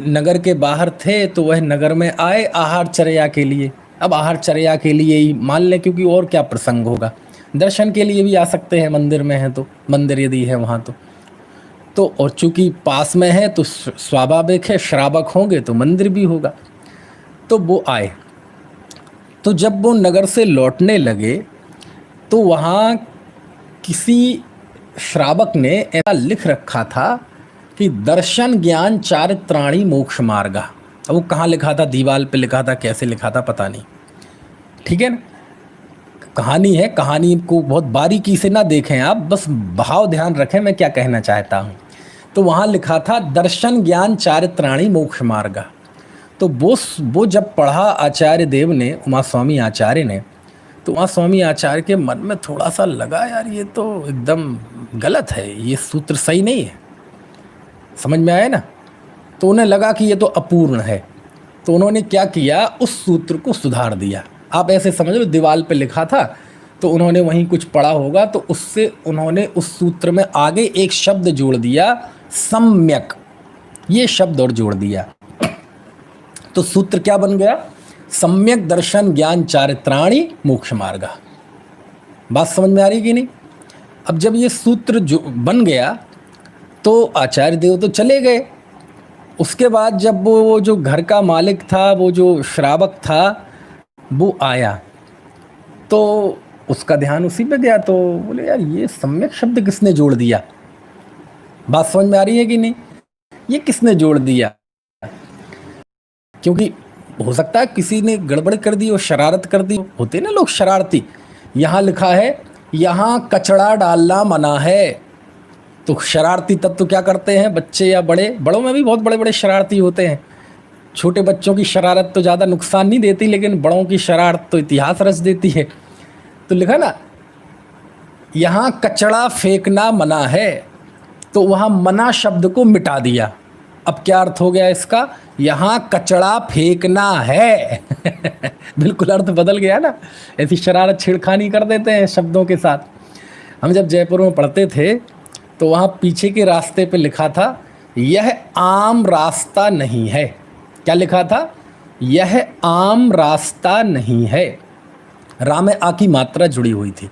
नगर के बाहर थे, तो वह नगर में आए आहार चर्या के लिए। अब आहार चर्या के लिए ही मान लें, क्योंकि और क्या प्रसंग होगा, दर्शन के लिए भी आ सकते हैं, मंदिर में है तो, मंदिर यदि है वहाँ तो और चूँकि पास में है तो स्वाभाविक है, श्रावक होंगे तो मंदिर भी होगा। तो वो आए, तो जब वो नगर से लौटने लगे तो वहाँ किसी श्रावक ने ऐसा लिख रखा था कि दर्शन ज्ञान चारित्राणी मोक्ष मार्गा। अब वो कहाँ लिखा था, दीवार पे लिखा था, कैसे लिखा था पता नहीं, ठीक है ना, कहानी है, कहानी को बहुत बारीकी से ना देखें आप, बस भाव ध्यान रखें मैं क्या कहना चाहता हूँ। तो वहाँ लिखा था दर्शन ज्ञान चारित्राणी मोक्ष मार्गा। तो वो जब पढ़ा आचार्य देव ने, उमा स्वामी आचार्य ने, तो उमा स्वामी आचार्य के मन में थोड़ा सा लगा, यार ये तो एकदम गलत है, ये सूत्र सही नहीं है, समझ में आया ना। तो उन्हें लगा कि ये तो अपूर्ण है, तो उन्होंने क्या किया, उस सूत्र को सुधार दिया। आप ऐसे समझ लो दीवार पे लिखा था, तो उन्होंने वहीं कुछ पढ़ा होगा, तो उससे उन्होंने उस सूत्र में आगे एक शब्द जोड़ दिया, सम्यक, ये शब्द और जोड़ दिया। तो सूत्र क्या बन गया, सम्यक दर्शन ज्ञान चारित्राणी मोक्ष मार्गा। बात समझ में आ रही कि नहीं। अब जब ये सूत्र जो बन गया तो आचार्य देव तो चले गए। उसके बाद जब वो जो घर का मालिक था, वो जो श्रावक था, वो आया तो उसका ध्यान उसी पे गया, तो बोले यार ये सम्यक शब्द किसने जोड़ दिया। बात समझ में आ रही है कि नहीं, ये किसने जोड़ दिया, क्योंकि हो सकता है किसी ने गड़बड़ कर दी और शरारत कर दी, होते ना लोग शरारती। यहाँ लिखा है यहाँ कचड़ा डालना मना है, तो शरारती तत्व क्या करते हैं, बच्चे या बड़े, बड़ों में भी बहुत बड़े बड़े शरारती होते हैं। छोटे बच्चों की शरारत तो ज़्यादा नुकसान नहीं देती, लेकिन बड़ों की शरारत तो इतिहास रच देती है। तो लिखा ना यहाँ कचड़ा फेंकना मना है, तो वहाँ मना शब्द को मिटा दिया। अब क्या अर्थ हो गया इसका, यहाँ कचड़ा फेंकना है बिल्कुल अर्थ बदल गया ना। ऐसी शरारत छेड़खानी कर देते हैं शब्दों के साथ। हम जब जयपुर में पढ़ते थे तो वहाँ पीछे के रास्ते पे लिखा था यह आम रास्ता नहीं है। क्या लिखा था, यह आम रास्ता नहीं है। रा में आ की मात्रा जुड़ी हुई थी,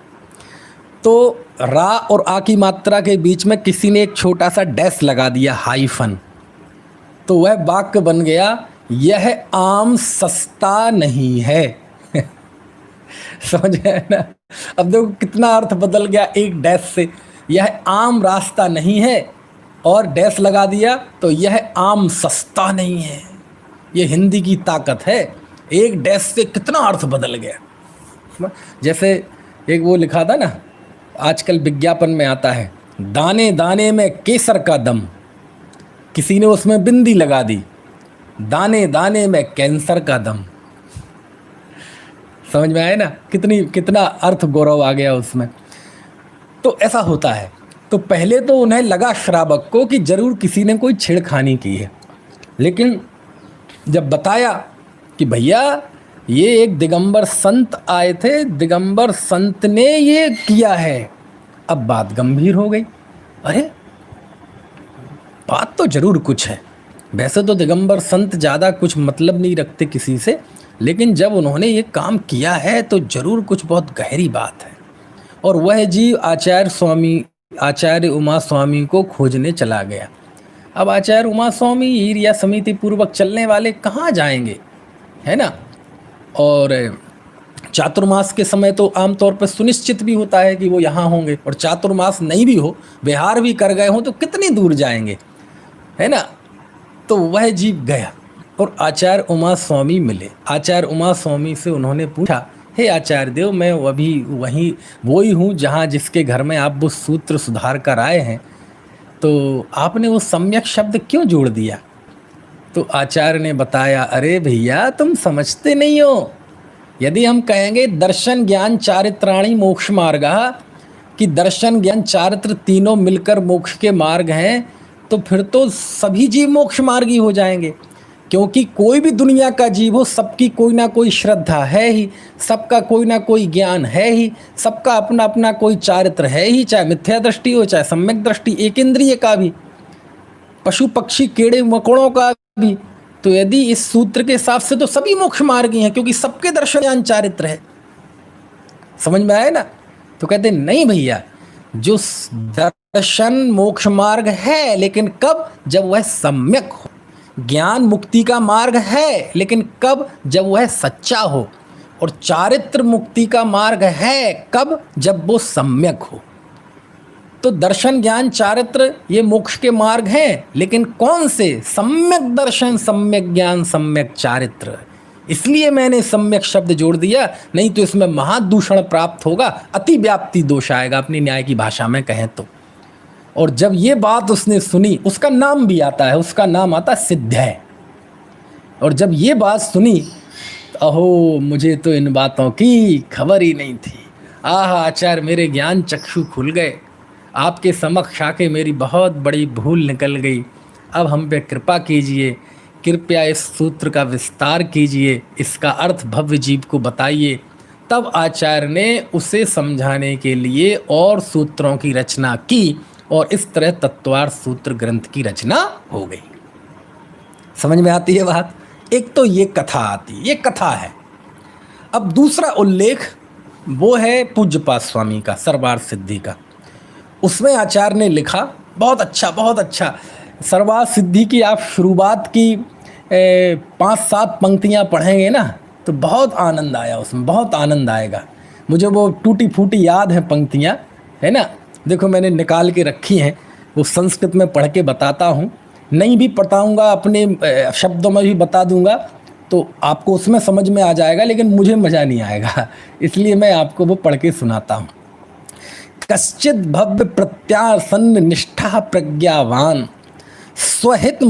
तो रा और आ की मात्रा के बीच में किसी ने एक छोटा सा डैश लगा दिया, हाइफन, तो वह वाक्य बन गया यह आम सस्ता नहीं है समझ गए ना। अब देखो कितना अर्थ बदल गया एक डैश से। यह आम रास्ता नहीं है और डैश लगा दिया तो यह आम सस्ता नहीं है। ये हिंदी की ताकत है, एक डैश से कितना अर्थ बदल गया। जैसे एक वो लिखा था ना, आजकल विज्ञापन में आता है, दाने दाने में केसर का दम, किसी ने उसमें बिंदी लगा दी, दाने दाने में कैंसर का दम। समझ में आया ना, कितना अर्थ गौरव आ गया उसमें। तो ऐसा होता है। तो पहले तो उन्हें लगा श्रावक को कि जरूर किसी ने कोई छेड़खानी की है, लेकिन जब बताया कि भैया ये एक दिगंबर संत आए थे, दिगंबर संत ने ये किया है, अब बात गंभीर हो गई। अरे बात तो जरूर कुछ है। वैसे तो दिगंबर संत ज़्यादा कुछ मतलब नहीं रखते किसी से, लेकिन जब उन्होंने ये काम किया है तो जरूर कुछ बहुत गहरी बात है। और वह जीव आचार्य उमा स्वामी को खोजने चला गया। अब आचार्य उमा स्वामी ईर्ष्या समिति पूर्वक चलने वाले कहाँ जाएंगे, है ना। और चातुर्मास के समय तो आमतौर पर सुनिश्चित भी होता है कि वो यहाँ होंगे, और चातुर्मास नहीं भी हो, विहार भी कर गए हों तो कितनी दूर जाएंगे, है ना। तो वह जीव गया और आचार्य उमा स्वामी मिले। आचार्य उमा स्वामी से उन्होंने पूछा, हे आचार्य देव, मैं अभी वही हूँ जहाँ जिसके घर में आप वो सूत्र सुधार कर आए हैं, तो आपने वो सम्यक शब्द क्यों जोड़ दिया। तो आचार्य ने बताया, अरे भैया तुम समझते नहीं हो। यदि हम कहेंगे दर्शन ज्ञान चारित्राणी मोक्ष मार्गा, कि दर्शन ज्ञान चारित्र तीनों मिलकर मोक्ष के मार्ग हैं, तो फिर तो सभी जीव मोक्ष मार्गी हो जाएंगे। क्योंकि कोई भी दुनिया का जीव हो, सबकी कोई ना कोई श्रद्धा है ही, सबका कोई ना कोई ज्ञान है ही, सबका अपना अपना कोई चारित्र है ही, चाहे मिथ्या दृष्टि हो चाहे सम्यक दृष्टि, एक इंद्रिय का भी, पशु पक्षी कीड़े मकोड़ों का भी। तो यदि इस सूत्र के हिसाब से तो सभी मोक्ष मार्गी हैं, क्योंकि सबके दर्शन ज्ञान चारित्र है। समझ में आया ना। तो कहते नहीं भैया, जो दर्शन मोक्ष मार्ग है, लेकिन कब, जब वह सम्यक हो। ज्ञान मुक्ति का मार्ग है, लेकिन कब, जब वह सच्चा हो। और चारित्र मुक्ति का मार्ग है कब, जब वो सम्यक हो। तो दर्शन ज्ञान चारित्र ये मोक्ष के मार्ग हैं, लेकिन कौन से, सम्यक दर्शन सम्यक ज्ञान सम्यक चारित्र। इसलिए मैंने सम्यक शब्द जोड़ दिया, नहीं तो इसमें महादूषण प्राप्त होगा, अति व्याप्ति दोष आएगा अपनी न्याय की भाषा में कहें तो। और जब ये बात उसने सुनी, उसका नाम भी आता है, उसका नाम आता है सिद्धय। और जब ये बात सुनी, अहो मुझे तो इन बातों की खबर ही नहीं थी। आह आचार्य, मेरे ज्ञान चक्षु खुल गए, आपके समक्ष आके मेरी बहुत बड़ी भूल निकल गई। अब हम पे कृपा कीजिए, कृपया इस सूत्र का विस्तार कीजिए, इसका अर्थ भव्य जीव को बताइए। तब आचार्य ने उसे समझाने के लिए और सूत्रों की रचना की, और इस तरह तत्वार्थ सूत्र ग्रंथ की रचना हो गई। समझ में आती है बात। एक तो ये कथा आती, ये कथा है। अब दूसरा उल्लेख वो है पूज्यपाद स्वामी का, सर्वार्थ सिद्धि का। उसमें आचार्य ने लिखा, बहुत अच्छा सर्वार्थ सिद्धि की आप शुरुआत की 5-7 पंक्तियां पढ़ेंगे ना, तो बहुत आनंद आया उसमें, बहुत आनंद आएगा। मुझे वो टूटी फूटी याद है पंक्तियां, है ना। देखो मैंने निकाल के रखी हैं, वो संस्कृत में पढ़ के बताता हूँ, नहीं भी बताऊँगा, अपने शब्दों में भी बता दूँगा, तो आपको उसमें समझ में आ जाएगा, लेकिन मुझे मज़ा नहीं आएगा, इसलिए मैं आपको वो पढ़ के सुनाता हूँ। कश्चित भव्य प्रत्यासन्न निष्ठा प्रज्ञावान स्वहित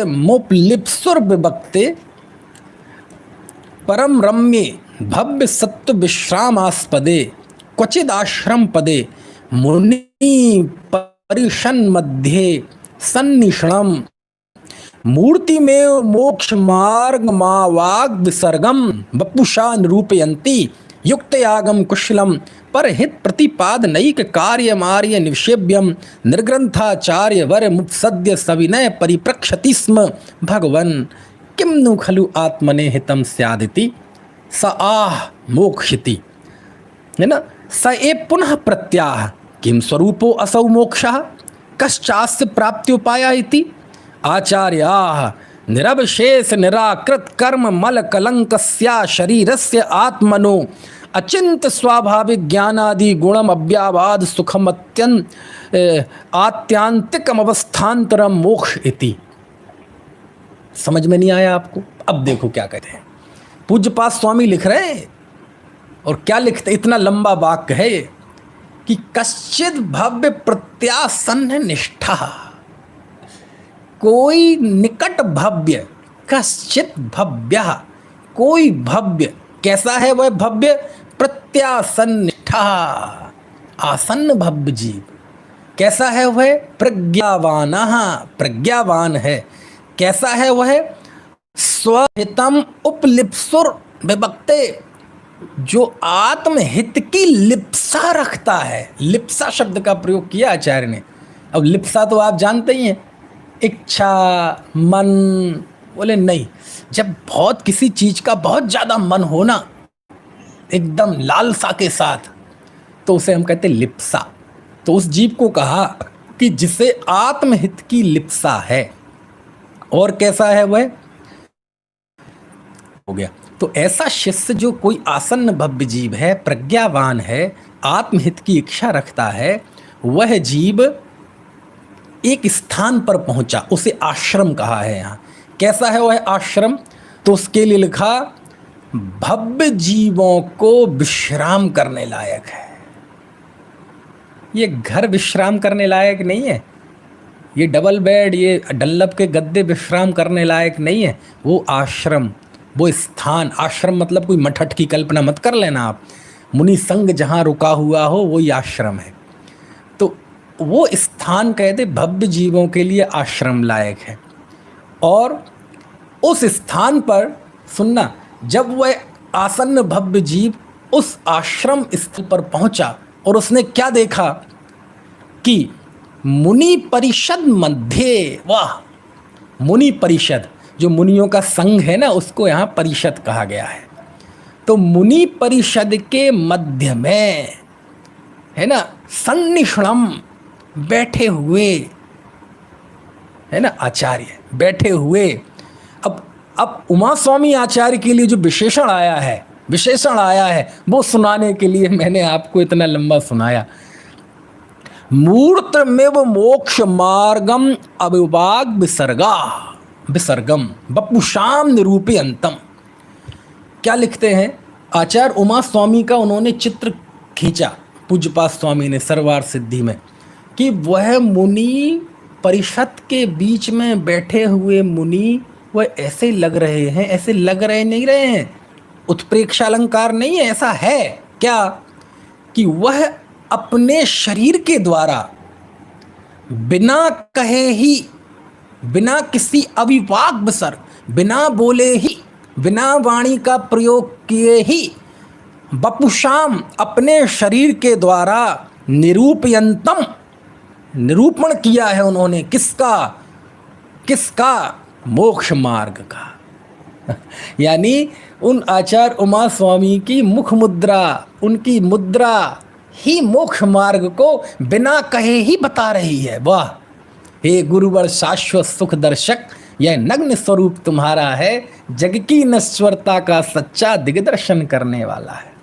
मुपलिप्सुर विभक्ते परम रम्ये भव्य सत्व विश्रामास्पदे क्वचिद आश्रम पदे मुनि परिशन मध्ये सन्निषणम मूर्ति में मोक्ष मार्ग मावाग विसर्गम वपुषा निरूपयन्ति युक्त आगम कुशलम परहित प्रतिपाद नैक कार्य मार्य निषेव्यम निर्ग्रंथाचार्य वर मुत्सद्य सविनय परिप्रक्षति स्म भगवन किम नु खलु आत्मने हितम स्यादिति स आह मोक्षिति, है ना। स ए पुनः प्रत्याह किम स्वरूपो असौ मोक्षः कश्चास्य प्राप्त्युपाया इति आचार्याः निरवशेष निराकृत कर्म मल कलंकस्या शरीरस्य आत्मनो अचिंत स्वाभाविक ज्ञानादि गुणम अव्यावाद सुखम आत्यांतिकम अवस्थान्तरम मोक्ष इति। समझ में नहीं आया आपको। अब देखो क्या कहते हैं पूज्यपाद स्वामी लिख रहे हैं, और क्या लिखते, इतना लंबा वाक्य है कि कश्चित भव्य प्रत्यासन्न निष्ठा, कोई निकट भव्य, कश्चित भव्यः, कोई भव्य। कैसा है वह भव्य? प्रत्यासन्निष्ठा, आसन्न भव्य जीव। कैसा है वह? प्रज्ञावानः, प्रज्ञावान है। कैसा है वह? स्वहितम उपलिप्सुर विभक्ते, जो आत्महित की लिप्सा रखता है। लिप्सा शब्द का प्रयोग किया आचार्य ने। अब लिप्सा तो आप जानते ही हैं, इच्छा, मन। बोले नहीं, जब बहुत किसी चीज का बहुत ज्यादा मन होना, एकदम लालसा के साथ, तो उसे हम कहते हैं लिप्सा। तो उस जीव को कहा कि जिसे आत्महित की लिप्सा है। और कैसा है वह? हो गया। तो ऐसा शिष्य जो कोई आसन्न भव्य जीव है, प्रज्ञावान है, आत्महित की इच्छा रखता है, वह जीव एक स्थान पर पहुंचा, उसे आश्रम कहा है यहाँ। कैसा है वह आश्रम? तो उसके लिए लिखा भव्य जीवों को विश्राम करने लायक है। ये घर विश्राम करने लायक नहीं है, ये डबल बेड, ये डल्लब के गद्दे विश्राम करने लायक नहीं है। वो आश्रम, वो स्थान, आश्रम मतलब कोई मठठ की कल्पना मत कर लेना आप। मुनि संग जहाँ रुका हुआ हो वही आश्रम है। तो वो स्थान कहते भव्य जीवों के लिए आश्रम लायक है। और उस स्थान पर सुनना, जब वह आसन्न भव्य जीव उस आश्रम स्थल पर पहुंचा और उसने क्या देखा कि मुनि परिषद मध्य, वाह, मुनि परिषद, जो मुनियों का संघ है ना, उसको यहाँ परिषद कहा गया है। तो मुनि परिषद के मध्य में है ना, सन्निष्णम, बैठे हुए, है ना, आचार्य बैठे हुए। अब उमा स्वामी आचार्य के लिए जो विशेषण आया है वो सुनाने के लिए मैंने आपको इतना लंबा सुनाया। मूर्तमेव मोक्ष मार्गम अविवाग विसर्गम बपुषाम निरूपयन्तम। क्या लिखते हैं आचार्य उमा स्वामी का? उन्होंने चित्र खींचा पूज्यपाद स्वामी ने सरवार सिद्धि में, कि वह मुनि परिषद के बीच में बैठे हुए मुनि, वह ऐसे लग रहे हैं, ऐसे लग रहे नहीं रहे हैं, उत्प्रेक्षा अलंकार नहीं है, ऐसा है क्या कि वह अपने शरीर के द्वारा बिना कहे ही, बिना किसी अविवाक विसर्ग, बिना बोले ही, बिना वाणी का प्रयोग किए ही, बपुषाम, अपने शरीर के द्वारा, निरूपयन्तम, निरूपण किया है उन्होंने। किसका? मोक्ष मार्ग का। यानी उन आचार्य उमा स्वामी की मुख मुद्रा, उनकी मुद्रा ही मोक्ष मार्ग को बिना कहे ही बता रही है। वाह, हे गुरुवर शाश्वत सुख दर्शक, यह नग्न स्वरूप तुम्हारा है, जग की नश्वरता का सच्चा दिग्दर्शन करने वाला है।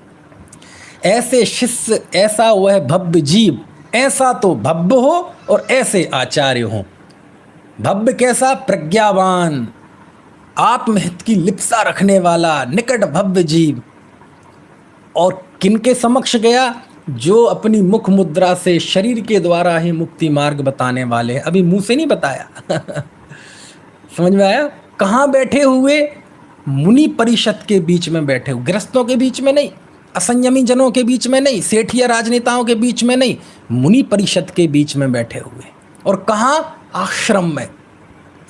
ऐसे शिष्य, ऐसा वह भव्य जीव, ऐसा तो भव्य हो और ऐसे आचार्य हो। भव्य कैसा? प्रज्ञावान, आत्महित की लिप्सा रखने वाला, निकट भव्य जीव। और किनके समक्ष गया? जो अपनी मुख मुद्रा से, शरीर के द्वारा ही मुक्ति मार्ग बताने वाले हैं। अभी मुंह से नहीं बताया। समझ में आया? कहाँ बैठे हुए? मुनि परिषद के बीच में बैठे हुए, गृहस्थों के बीच में नहीं, असंयमी जनों के बीच में नहीं, सेठिया राजनेताओं के बीच में नहीं, मुनि परिषद के बीच में बैठे हुए। और कहाँ? आश्रम में।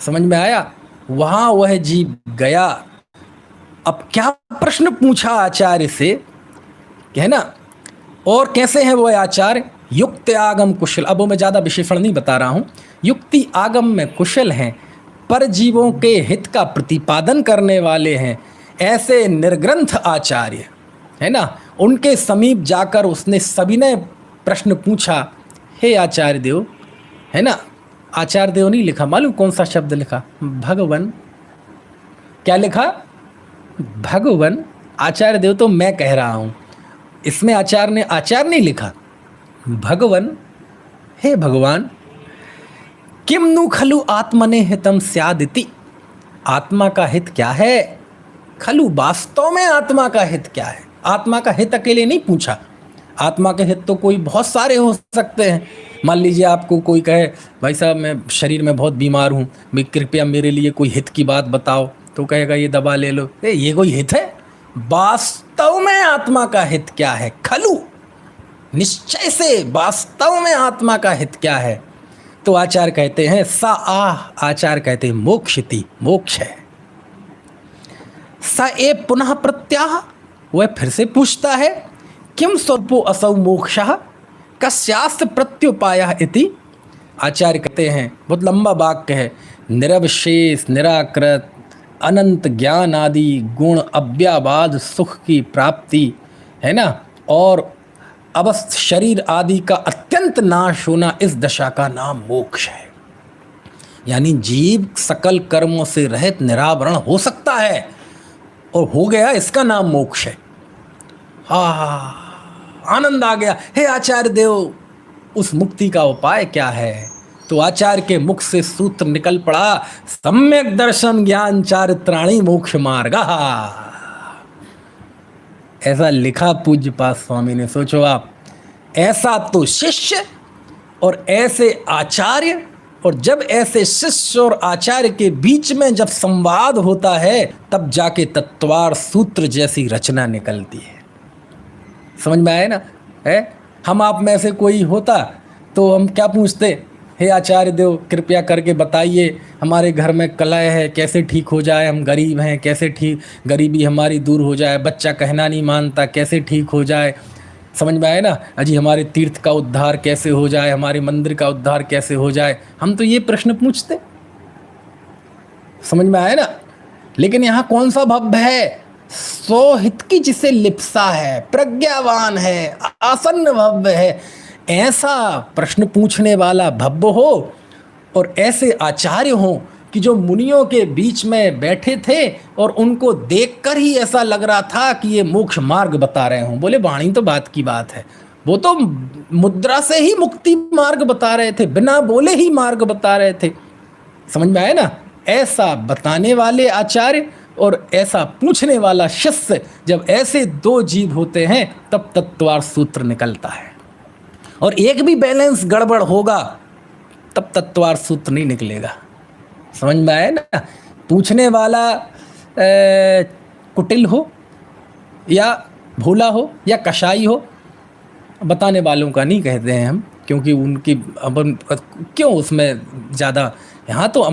समझ में आया? वहां वह जीव गया। अब क्या प्रश्न पूछा आचार्य से, है ना? और कैसे हैं वो आचार्य? युक्त आगम कुशल। अब वो मैं ज़्यादा विशेषण नहीं बता रहा हूँ। युक्ति आगम में कुशल हैं, पर जीवों के हित का प्रतिपादन करने वाले हैं। ऐसे निर्ग्रंथ आचार्य, है ना, उनके समीप जाकर उसने सविनय प्रश्न पूछा, हे आचार्य देव, है ना। आचार्य देव नहीं लिखा, मालूम कौन सा शब्द लिखा? भगवन। क्या लिखा? भगवन। आचार्य देव तो मैं कह रहा हूँ, इसमें आचार्य नहीं लिखा, भगवन। हे भगवान, किम नु खलु आत्मने हितम स्यादिति। आत्मा का हित क्या है? खलु, वास्तव में आत्मा का हित क्या है? आत्मा का हित अकेले नहीं पूछा, आत्मा के हित तो कोई बहुत सारे हो सकते हैं। मान लीजिए आपको कोई कहे भाई साहब मैं शरीर में बहुत बीमार हूँ, मैं कृपया मेरे लिए कोई हित की बात बताओ, तो कहेगा ये दवा ले लो। ये कोई हित है? वास्तव में आत्मा का हित क्या है? खलु निश्चय से वास्तव में आत्मा का हित क्या है? तो आचार्य कहते हैं सा आचार्य कहते हैं मोक्षिति, मोक्ष है। स ए पुनः प्रत्याह, वह फिर से पूछता है किम स्वरूपो असौ मोक्षः कस्यास्त प्रत्युपायः इति। आचार्य कहते हैं, बहुत लंबा वाक्य है, निरवशेष निराकृत अनंत ज्ञान आदि गुण अव्याबाद सुख की प्राप्ति है ना, और अवस्थ शरीर आदि का अत्यंत नाश होना, इस दशा का नाम मोक्ष है। यानी जीव सकल कर्मों से रहित निरावरण हो सकता है और हो गया, इसका नाम मोक्ष है। आनंद आ गया। हे आचार्य देव, उस मुक्ति का उपाय क्या है? तो आचार्य के मुख से सूत्र निकल पड़ा, सम्यक दर्शन ज्ञान चारित्राणी मोक्ष मार्ग। ऐसा लिखा पूज्यपाद स्वामी ने। सोचो आप, ऐसा तो शिष्य और ऐसे आचार्य, और जब ऐसे शिष्य और आचार्य के बीच में जब संवाद होता है, तब जाके तत्वार सूत्र जैसी रचना निकलती है। समझ में आए ना? है, हम आप में से कोई होता तो हम क्या पूछते, हे आचार्य देव कृपया करके बताइए, हमारे घर में कलह है, कैसे ठीक हो जाए, हम गरीब हैं, कैसे ठीक गरीबी हमारी दूर हो जाए, बच्चा कहना नहीं मानता, कैसे ठीक हो जाए। समझ में आए ना? अजी हमारे तीर्थ का उद्धार कैसे हो जाए, हमारे मंदिर का उद्धार कैसे हो जाए। हम तो ये प्रश्न पूछते। समझ में आए ना? लेकिन यहाँ कौन सा भव्य है? स्वहित की जिसे लिप्सा है, प्रज्ञावान है, आसन्न भव्य है, ऐसा प्रश्न पूछने वाला भव्य हो, और ऐसे आचार्य हो कि जो मुनियों के बीच में बैठे थे और उनको देखकर ही ऐसा लग रहा था कि ये मोक्ष मार्ग बता रहे हों। बोले वाणी तो बात की बात है, वो तो मुद्रा से ही मुक्ति मार्ग बता रहे थे, बिना बोले ही मार्ग बता रहे थे। समझ में आए ना? ऐसा बताने वाले आचार्य और ऐसा पूछने वाला शिष्य, जब ऐसे दो जीव होते हैं तब तत्वार सूत्र निकलता है। और एक भी बैलेंस गड़बड़ होगा तब तत्वार सूत्र नहीं निकलेगा। समझ में आए ना? पूछने वाला कुटिल हो या भोला हो या कसाई हो, बताने वालों का नहीं कहते हैं हम, क्योंकि उनकी अपन क्यों उसमें ज़्यादा। यहाँ तो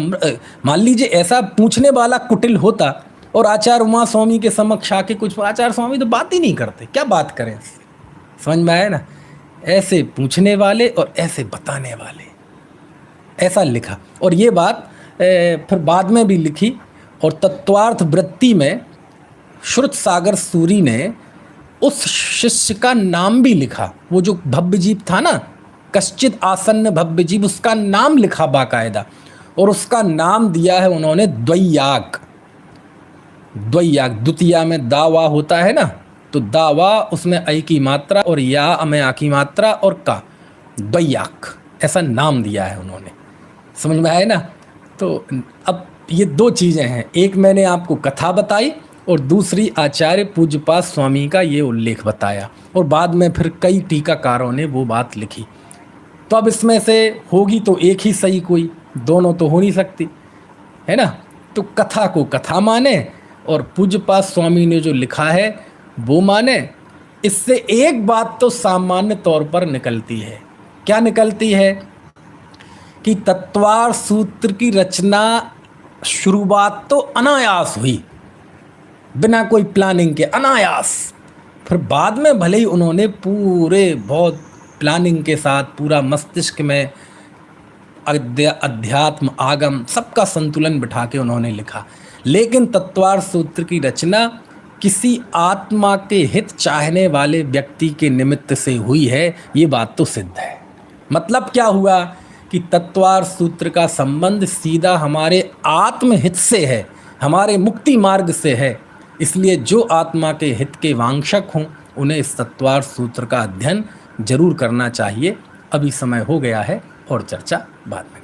मान लीजिए ऐसा पूछने वाला कुटिल होता और आचार्य उमा स्वामी के समक्ष आके कुछ, आचार्य स्वामी तो बात ही नहीं करते, क्या बात करें। समझ में आए ना? ऐसे पूछने वाले और ऐसे बताने वाले, ऐसा लिखा। और ये बात फिर बाद में भी लिखी, और तत्वार्थ वृत्ति में श्रुत सागर सूरी ने उस शिष्य का नाम भी लिखा। वो जो भव्य जीव था ना, कश्चित आसन्न भव्य जीव, उसका नाम लिखा बाकायदा, और उसका नाम दिया है उन्होंने द्वैयाग। द्वैयाग, द्वितीया में दावा होता है ना, तो दावा उसमें ऐ की मात्रा और या में आ की मात्रा और का, द्वैयाग, ऐसा नाम दिया है उन्होंने। समझ में आए ना? तो अब ये दो चीज़ें हैं, एक मैंने आपको कथा बताई और दूसरी आचार्य पूज्यपाद स्वामी का ये उल्लेख बताया, और बाद में फिर कई टीकाकारों ने वो बात लिखी। तो अब इसमें से होगी तो एक ही सही, कोई दोनों तो हो नहीं सकती, है ना? तो कथा को कथा माने और पूज्यपाद स्वामी ने जो लिखा है वो माने। इससे एक बात तो सामान्य तौर पर निकलती है। क्या निकलती है? कि तत्वार सूत्र की रचना शुरुआत तो अनायास हुई, बिना कोई प्लानिंग के, अनायास। फिर बाद में भले ही उन्होंने पूरे बहुत प्लानिंग के साथ पूरा मस्तिष्क में अध्यात्म आगम सबका संतुलन बिठा के उन्होंने लिखा, लेकिन तत्वार सूत्र की रचना किसी आत्मा के हित चाहने वाले व्यक्ति के निमित्त से हुई है, ये बात तो सिद्ध है। मतलब क्या हुआ कि तत्वार सूत्र का संबंध सीधा हमारे आत्महित से है, हमारे मुक्ति मार्ग से है। इसलिए जो आत्मा के हित के वांछक हों उन्हें इस तत्वार सूत्र का अध्ययन जरूर करना चाहिए। अभी समय हो गया है और चर्चा बाद में।